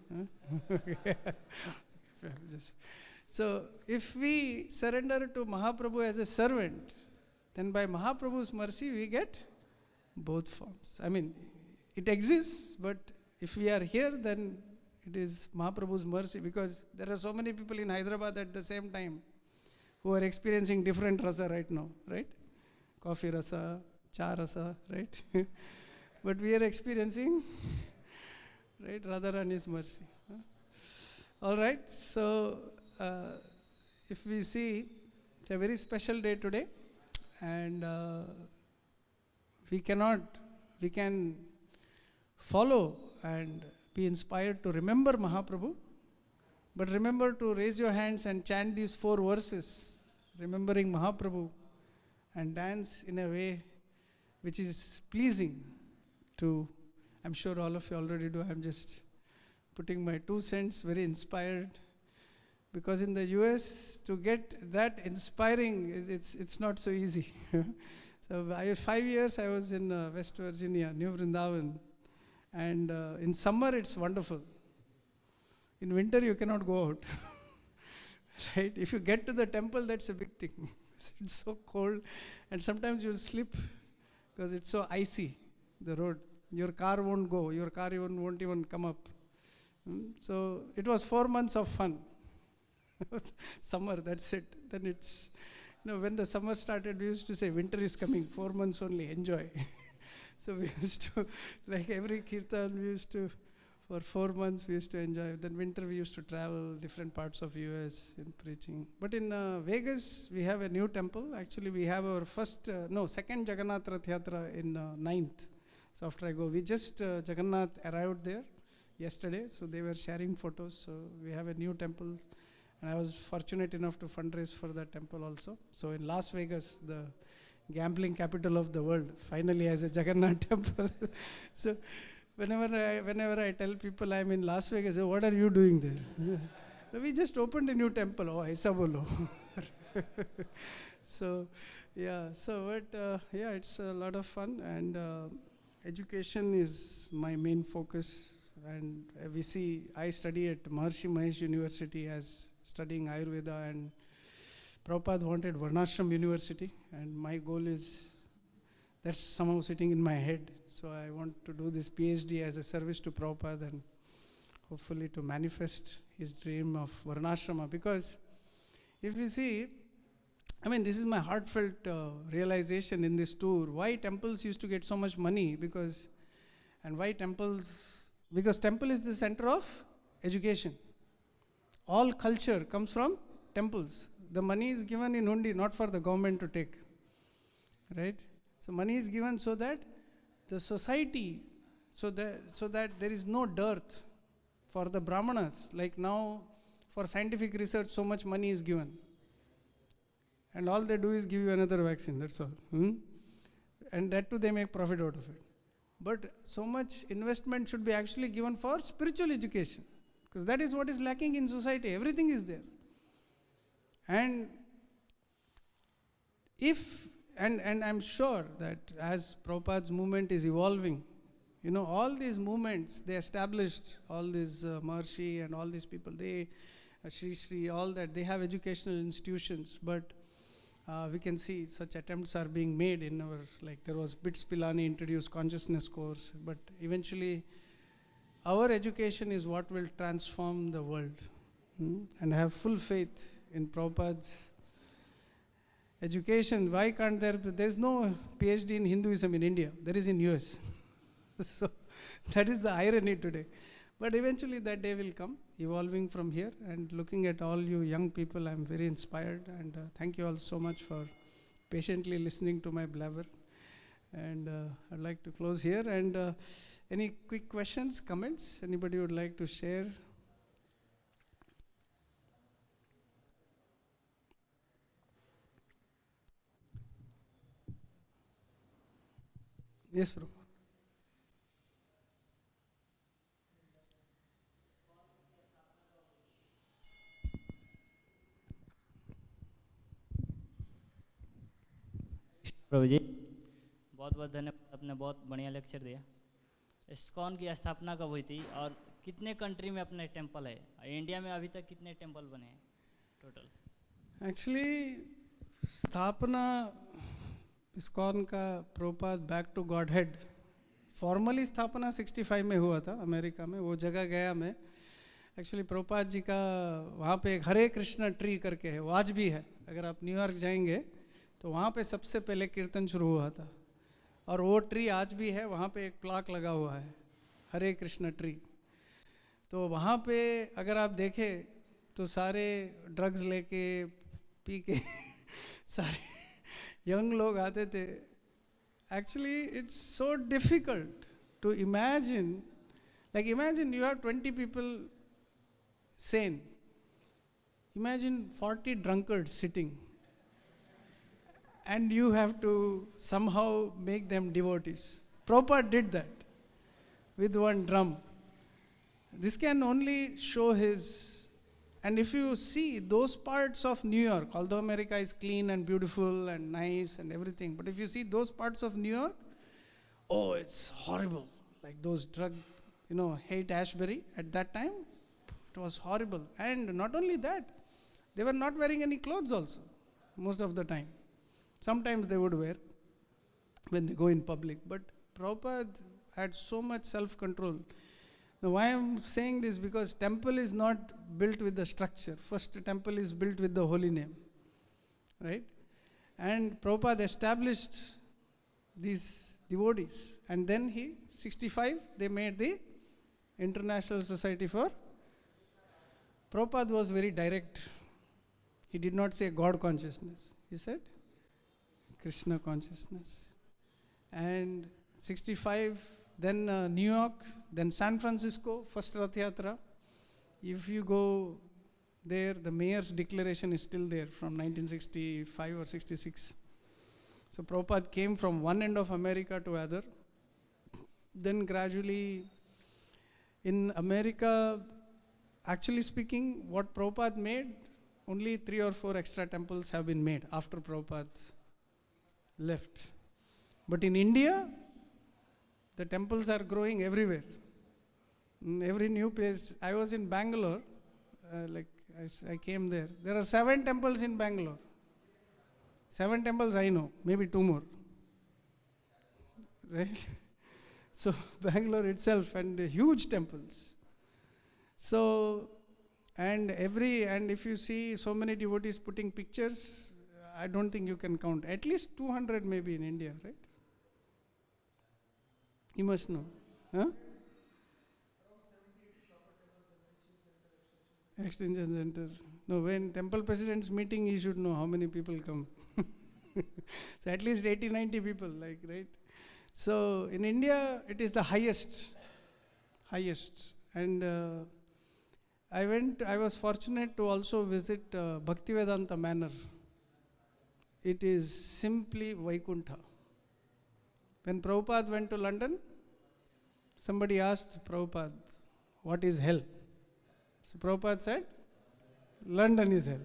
So if we surrender to Mahaprabhu as a servant, then by Mahaprabhu's mercy we get both forms. I mean, it exists, but if we are here, then it is Mahaprabhu's mercy, because there are so many people in Hyderabad at the same time who are experiencing different rasa right now, right? Coffee rasa, cha rasa, right? But we are experiencing, right, Radharani's mercy. All right, so if we see, it's a very special day today, and we can follow and be inspired to remember Mahaprabhu, but remember to raise your hands and chant these 4 verses, remembering Mahaprabhu, and dance in a way which is pleasing to, I'm sure all of you already do, I'm just putting my 2 cents, very inspired, because in the US to get that inspiring, it's not so easy. So 5 years I was in West Virginia, New Vrindavan, and in summer it's wonderful. In winter you cannot go out. Right? If you get to the temple, that's a big thing. It's so cold, and sometimes you'll slip because it's so icy, the road. Your car won't go, your car won't even come up. So it was 4 months of fun. Summer, that's it. Then it's, when the summer started, we used to say, winter is coming, 4 months only, enjoy. So we used to, like every kirtan, we used to, for 4 months we used to enjoy. Then winter we used to travel different parts of US in preaching. But in Vegas, we have a new temple. Actually, we have our second Jagannath Rath yatra in 9th. So after I go, we just, Jagannath arrived there yesterday, so they were sharing photos. So we have a new temple, and I was fortunate enough to fundraise for that temple also. So in Las Vegas, the gambling capital of the world, finally has a Jagannath temple. So whenever I tell people I'm in Las Vegas, say, what are you doing there? We just opened a new temple. Oh, aisa bolo. So it's a lot of fun, and education is my main focus. And we see, I study at Maharshi Mahesh University as studying Ayurveda, and Prabhupada wanted Varnashram University, and my goal is, that's somehow sitting in my head. So I want to do this PhD as a service to Prabhupada, and hopefully to manifest his dream of Varnashrama. Because if we see, this is my heartfelt realization in this tour, why temples used to get so much money, because temple is the center of education. All culture comes from temples. The money is given in hundi, not for the government to take. Right? So money is given so that the society, so that there is no dearth for the brahmanas. Like now, for scientific research, so much money is given. And all they do is give you another vaccine, that's all. And that too, they make profit out of it. But so much investment should be actually given for spiritual education, because that is what is lacking in society. Everything is there. And I'm sure that as Prabhupada's movement is evolving, all these movements, they established, all these Maharshi and all these people, they, Sri, all that, they have educational institutions, but we can see such attempts are being made in our, like there was Bits Pilani introduced consciousness course, but eventually our education is what will transform the world. And I have full faith in Prabhupada's education. Why can't there's no PhD in Hinduism in India, there is in US. So that is the irony today. But eventually that day will come. evolving from here. And looking at all you young people, I'm very inspired. And thank you all so much for patiently listening to my blabber. And I'd like to close here. And any quick questions, comments? Anybody would like to share? Yes, Prabhu. प्रभु जी बहुत बहुत धन्यवाद, आपने बहुत बढ़िया lecture दिया। ISKCON की स्थापना कब हुई थी और कितने कंट्री में अपने टेंपल है? इंडिया में अभी तक कितने टेंपल बने हैं टोटल? एक्चुअली स्थापना इस्कॉन का Prabhupada back to Godhead, formally स्थापना 65 में हुआ था अमेरिका में। वो जगह गया मैं। एक्चुअली प्रभुपाद जी का वहाँ पे एक हरे कृष्ण ट्री करके है, वो आज भी है। अगर आप न्यूयॉर्क जाएंगे तो वहाँ पे सबसे पहले कीर्तन शुरू हुआ था, और वो ट्री आज भी है। वहाँ पे एक प्लाक लगा हुआ है, हरे कृष्ण ट्री। तो वहाँ पे अगर आप देखें तो सारे ड्रग्स लेके पी के सारे यंग लोग आते थे। Actually it's so difficult to imagine, like imagine you have 20 people sane, imagine 40 drunkards sitting, and you have to somehow make them devotees. Prabhupada did that with one drum. This can only show his, and if you see those parts of New York, although America is clean and beautiful and nice and everything, but if you see those parts of New York, oh, it's horrible. Like those drug, Haight-Ashbury at that time, it was horrible. And not only that, they were not wearing any clothes also, most of the time. Sometimes they would wear when they go in public. But Prabhupada had so much self-control. Now why I'm saying this, because temple is not built with the structure. First temple is built with the holy name, right? And Prabhupada established these devotees. And then 65, they made the International Society for. Prabhupada was very direct. He did not say God consciousness. He said Krishna consciousness. And 65, then New York, then San Francisco, first Rath Yatra. If you go there, the mayor's declaration is still there from 1965 or 66. So Prabhupada came from one end of America to other. Then gradually, in America, actually speaking, what Prabhupada made, only 3 or 4 extra temples have been made after Prabhupada left. But in India, the temples are growing everywhere. In every new place. I was in Bangalore, I came there. There are 7 temples in Bangalore. 7 temples I know, maybe 2 more. Right? So Bangalore itself, and huge temples. So, and if you see so many devotees putting pictures, I don't think you can count. At least 200 maybe in India, right? You must know. Huh? Extension center. No, when temple president's meeting, he should know how many people come. So at least 80, 90 people, right? So in India, it is the highest. And I was fortunate to also visit Bhaktivedanta Manor. It is simply Vaikuntha. When Prabhupada went to London, somebody asked Prabhupada, what is hell? So Prabhupada said, London is hell.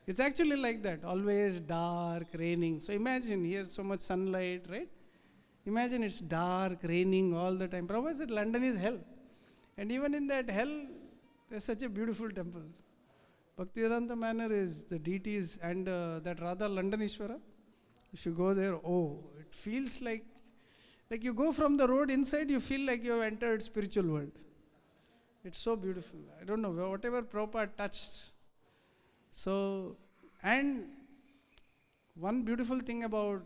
It's actually like that, always dark, raining. So imagine here so much sunlight, right? Imagine it's dark, raining all the time. Prabhupada said London is hell. And even in that hell, there's such a beautiful temple. Bhaktivedanta Manor is the deities, and that Radha Londonishwara, if you go there, it feels like you go from the road inside, you feel like you have entered spiritual world. It's so beautiful. I don't know, whatever Prabhupada touched. So, and one beautiful thing about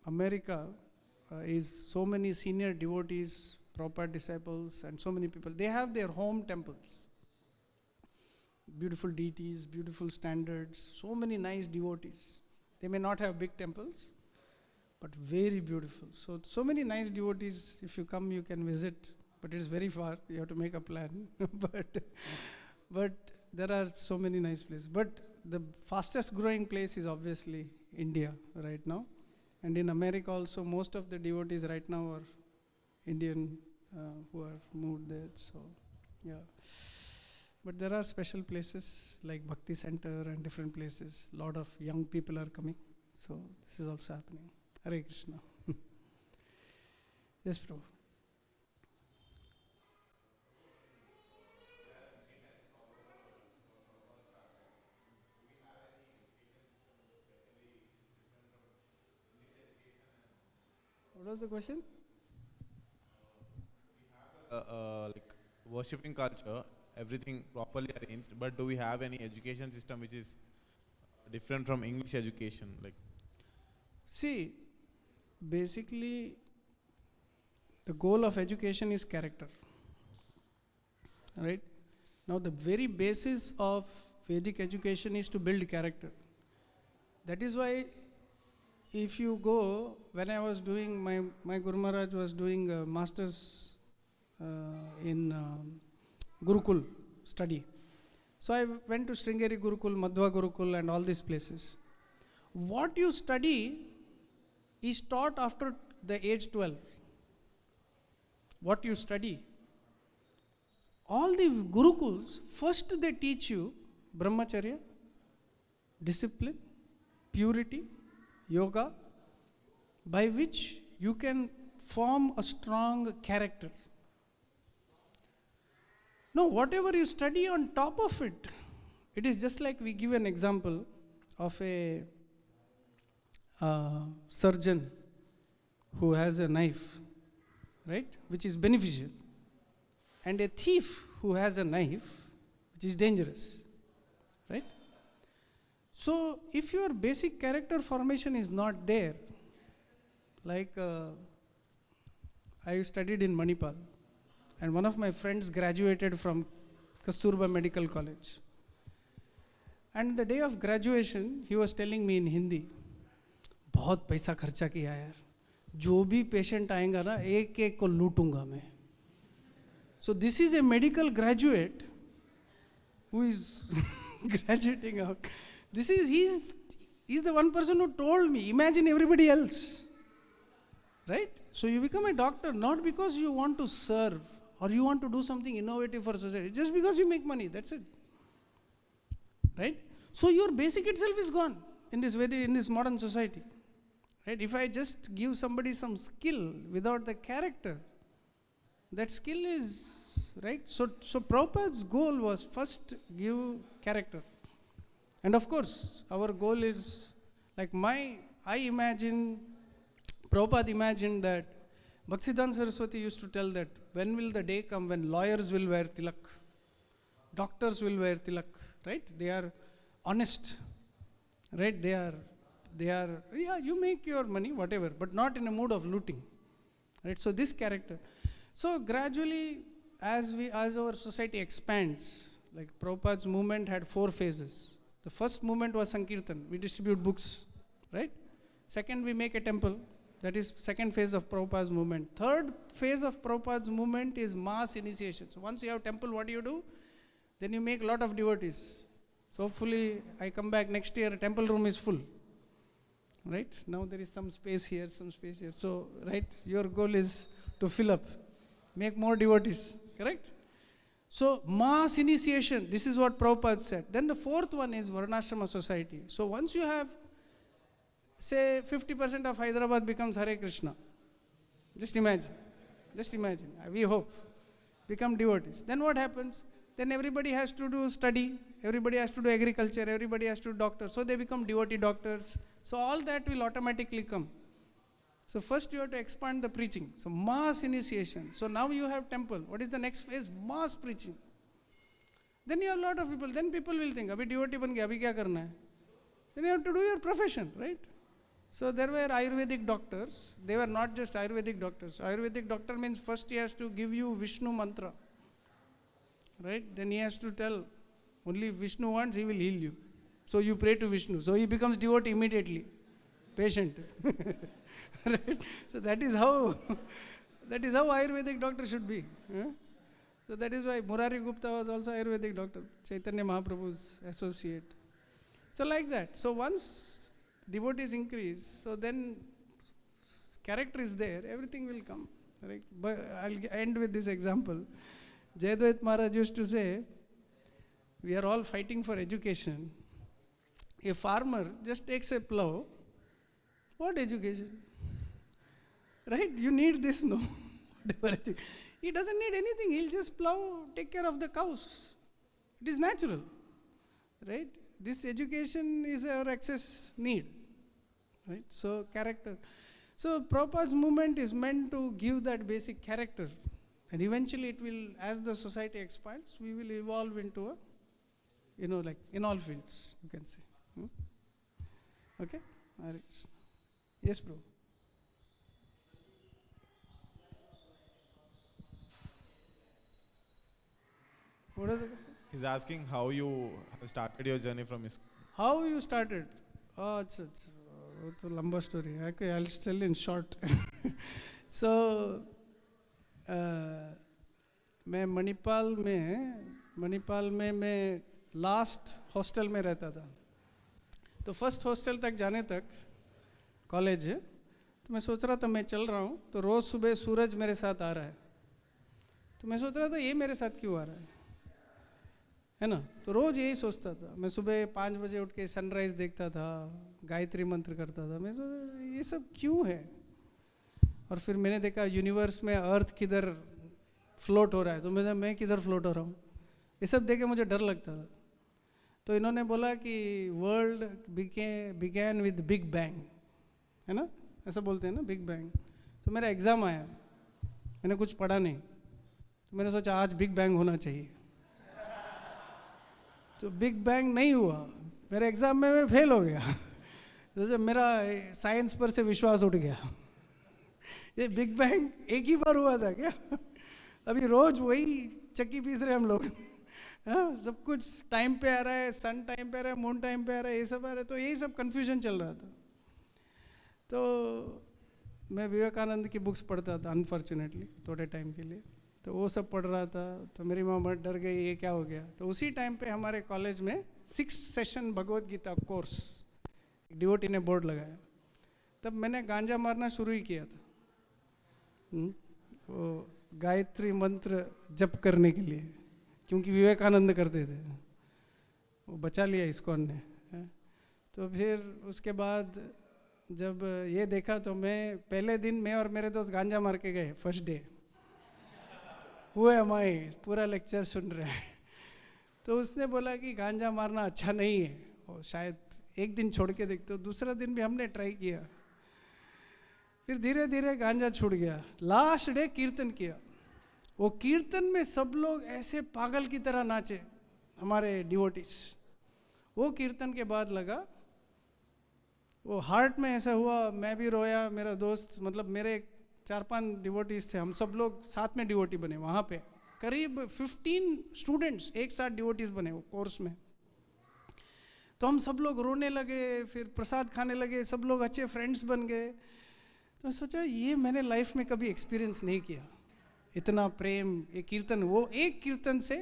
America is so many senior devotees. Prabhupada disciples and so many people, they have their home temples. Beautiful deities, beautiful standards, so many nice devotees. They may not have big temples, but very beautiful. So many nice devotees. If you come, you can visit, but it's very far. You have to make a plan. but there are so many nice places. But the fastest growing place is obviously India right now. And in America also, most of the devotees right now are Indian who are moved there. So, yeah. But there are special places like Bhakti Center and different places. A lot of young people are coming. So this is also happening. Hare Krishna. Yes, Prabhu. What was the question? Like worshipping culture, everything properly arranged, but do we have any education system which is different from English education? Like, see, basically, the goal of education is character. Right? Now, the very basis of Vedic education is to build character. That is why, if you go, when I was doing, my Guru Maharaj was doing a master's in Gurukul study. So I went to Sringeri Gurukul, Madhva Gurukul and all these places. What you study is taught after the age 12. What you study. All the Gurukuls, first they teach you Brahmacharya, discipline, purity, yoga, by which you can form a strong character. No, whatever you study on top of it, it is just like we give an example of a surgeon who has a knife, right, which is beneficial, and a thief who has a knife, which is dangerous, right? So, if your basic character formation is not there, like I studied in Manipal, and one of my friends graduated from Kasturba Medical College. And the day of graduation, he was telling me in Hindi, बहुत पैसा खर्चा किया यार, जो भी patient आएगा ना एक एक को लूटूंगा मैं. So this is a medical graduate who is graduating out. He's the one person who told me, imagine everybody else. Right? So you become a doctor not because you want to serve or you want to do something innovative for society, just because you make money, that's it. Right? So your basic itself is gone in this modern society. Right? If I just give somebody some skill without the character, that skill is, right? So Prabhupada's goal was first give character. And of course, our goal is, like I imagine, Prabhupada imagined that Bhaktisiddhanta Saraswati used to tell that when will the day come when lawyers will wear tilak, doctors will wear tilak, right? They are honest, right? They are, yeah, you make your money, whatever, but not in a mood of looting, right? So this character. So gradually, as our society expands, like Prabhupada's movement had 4 phases. The first movement was Sankirtan. We distribute books, right? Second, we make a temple. That is second phase of Prabhupada's movement. Third phase of Prabhupada's movement is mass initiation. So once you have temple, what do you do? Then you make a lot of devotees. So hopefully, I come back next year, temple room is full. Right? Now there is some space here, some space here. So, right, your goal is to fill up. Make more devotees. Correct? So, mass initiation, this is what Prabhupada said. Then the fourth one is Varnashrama society. So, once you have, say, 50% of Hyderabad becomes Hare Krishna. Just imagine. We hope. Become devotees. Then what happens? Then everybody has to do study. Everybody has to do agriculture. Everybody has to do doctor. So, they become devotee doctors. So, all that will automatically come. So first you have to expand the preaching. So mass initiation. So now you have temple. What is the next phase? Mass preaching. Then you have a lot of people. Then people will think, abhi devotee ban gaya, abhi kya karna hai? Then you have to do your profession, right? So there were Ayurvedic doctors. They were not just Ayurvedic doctors. Ayurvedic doctor means first he has to give you Vishnu mantra. Right? Then he has to tell, only if Vishnu wants, he will heal you. So you pray to Vishnu. So he becomes devotee immediately. Patient. Right? So that is how Ayurvedic doctor should be. So that is why Murari Gupta was also Ayurvedic doctor, Chaitanya Mahaprabhu's associate. So like that. So once devotees increase, so then character is there, everything will come. Right? But I'll end with this example. Jayadvaita Maharaj used to say, we are all fighting for education. A farmer just takes a plow. What education? Right? You need this, no? He doesn't need anything. He'll just plow, take care of the cows. It is natural. Right? This education is our excess need. Right? So, character. So, Prabhupada's movement is meant to give that basic character. And eventually it will, as the society expands, we will evolve into a, like in all fields, you can say. Okay? Hare Krishna. Yes, Prabhu. What is it? He's asking how you started your journey from ISKCON. How you started? Oh, it's a lamba story. Okay, I'll tell in short. So, मैं मणिपाल में मैं last hostel में रहता था. तो first hostel तक जाने तक कॉलेज है, तो मैं सोच रहा था मैं चल रहा हूँ, तो रोज़ सुबह सूरज मेरे साथ आ रहा है. तो मैं सोच रहा था ये मेरे साथ क्यों आ रहा है ना. तो रोज़ यही सोचता था. मैं सुबह 5 बजे उठ के सनराइज़ देखता था, गायत्री मंत्र करता था. मैं सोचा ये सब क्यों है. और फिर मैंने देखा यूनिवर्स में अर्थ किधर फ्लोट हो रहा है, तो मैं किधर फ्लोट हो रहा हूँ. ये सब देख के मुझे डर लगता था. तो इन्होंने बोला कि world began with big bang, है ना, ऐसा बोलते हैं ना, बिग बैंग. तो मेरा एग्ज़ाम आया, मैंने कुछ पढ़ा नहीं, तो मैंने सोचा आज बिग बैंग होना चाहिए. तो बिग बैंग नहीं हुआ, मेरे एग्ज़ाम में मैं फेल हो गया. तो जब मेरा साइंस पर से विश्वास उठ गया. ये बिग बैंग एक ही बार हुआ था क्या. अभी रोज वही चक्की पीस रहे हम लोग. हाँ, सब कुछ टाइम पे आ रहा है, सन टाइम पे आ रहा है, मून टाइम पे आ रहा है, ये सब आ रहा है. तो यही सब कन्फ्यूजन चल रहा था. तो मैं विवेकानंद की बुक्स पढ़ता था अनफॉर्चुनेटली थोड़े टाइम के लिए. तो वो सब पढ़ रहा था. तो मेरी माँ डर गई ये क्या हो गया. तो उसी टाइम पे हमारे कॉलेज में 6 session Bhagavad Gita course devotee ने बोर्ड लगाया. तब मैंने गांजा मारना शुरू ही किया था, वो गायत्री मंत्र जप करने के लिए, क्योंकि विवेकानंद करते थे. वो बचा लिया ISKCON ने. तो फिर उसके बाद जब ये देखा तो मैं पहले दिन मैं और मेरे दोस्त गांजा मार के गए फर्स्ट डे. हुए हमारे पूरा लेक्चर सुन रहे हैं. तो उसने बोला कि गांजा मारना अच्छा नहीं है, और शायद एक दिन छोड़ के देखते. तो दूसरा दिन भी हमने ट्राई किया. फिर धीरे धीरे गांजा छूट गया. लास्ट डे कीर्तन किया. वो कीर्तन में सब लोग ऐसे पागल की तरह नाचे, हमारे डिवोटीज. वो कीर्तन के बाद लगा, वो हार्ट में ऐसा हुआ, मैं भी रोया, मेरा दोस्त, मतलब मेरे 4-5 डिवोटीज थे, हम सब लोग साथ में डिवोटी बने. वहाँ पे करीब 15 स्टूडेंट्स एक साथ डिवोटीज बने वो कोर्स में. तो हम सब लोग रोने लगे, फिर प्रसाद खाने लगे, सब लोग अच्छे फ्रेंड्स बन गए. तो सोचा ये मैंने लाइफ में कभी एक्सपीरियंस नहीं किया, इतना प्रेम. ये कीर्तन, वो एक कीर्तन से,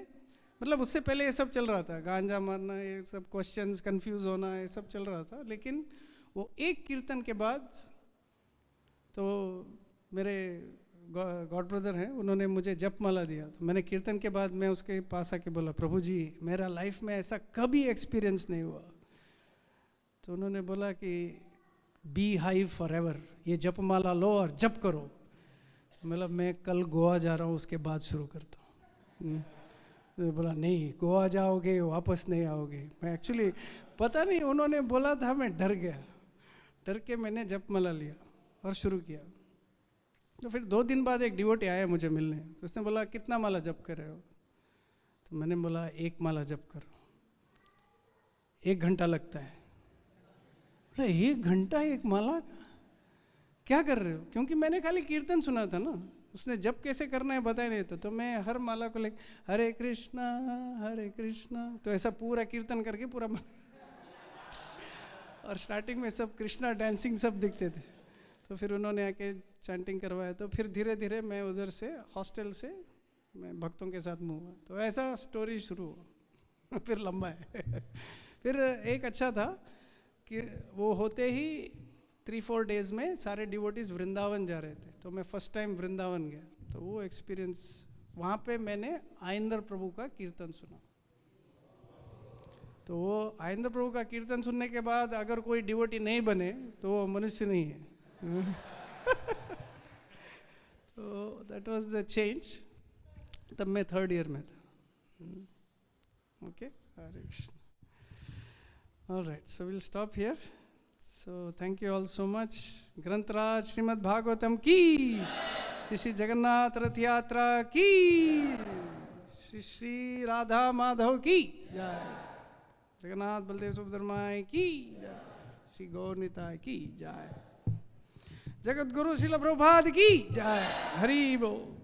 मतलब उससे पहले ये सब चल रहा था, गांजा मारना, ये सब क्वेश्चंस, कंफ्यूज होना, ये सब चल रहा था. लेकिन वो एक कीर्तन के बाद, तो मेरे गॉड ब्रदर हैं, उन्होंने मुझे जपमाला दिया. तो मैंने कीर्तन के बाद मैं उसके पास आके बोला, प्रभु जी मेरा लाइफ में ऐसा कभी एक्सपीरियंस नहीं हुआ. तो उन्होंने बोला कि बी हाई फॉर एवर, ये जपमाला लो और जप करो. मतलब मैं कल गोवा जा रहा हूँ, उसके बाद शुरू करता हूँ. तो बोला नहीं, गोवा जाओगे वापस नहीं आओगे. मैं एक्चुअली पता नहीं, उन्होंने बोला था, मैं डर गया. डर के मैंने जपमाला लिया और शुरू किया. तो फिर 2 दिन बाद एक डिवोटी आया मुझे मिलने. तो उसने बोला कितना माला जप कर रहे हो. तो मैंने बोला 1 माला जप करो, 1 घंटा लगता है. बोला 1 घंटा 1 माला का क्या कर रहे हो? क्योंकि मैंने खाली कीर्तन सुना था ना, उसने जब कैसे करना है बताया नहीं तो मैं हर माला को लेकर हरे कृष्णा तो ऐसा पूरा कीर्तन करके पूरा और स्टार्टिंग में सब कृष्णा डांसिंग सब दिखते थे। तो फिर उन्होंने आके चैंटिंग करवाया, तो फिर धीरे धीरे मैं उधर से हॉस्टल से मैं भक्तों के साथ मूव हुआ, तो ऐसा स्टोरी शुरू हुआ। फिर लंबा है। फिर एक अच्छा था कि वो होते ही 3-4 डेज में सारे डिवोटीज वृंदावन जा रहे थे, तो मैं फर्स्ट टाइम वृंदावन गया, तो वो एक्सपीरियंस वहाँ पे मैंने आइंदर प्रभु का कीर्तन सुना। तो वो आइंदर प्रभु का कीर्तन सुनने के बाद अगर कोई डिवोटी नहीं बने तो वो मनुष्य नहीं है। तो दैट वाज द चेंज। तब मैं 3rd ईयर में था। Okay, Hare Krishna. Alright, so will stop here. So thank you all so much. ग्रंथराज श्रीमद् भागवतम की, श्री जगन्नाथ रथ यात्रा की, श्री राधा माधव की जय, जगन्नाथ बलदेव सुभद्रमाई की जय, श्री गौर निताय की जय, जगत गुरु श्रील प्रभुपाद की जय। हरि बोल।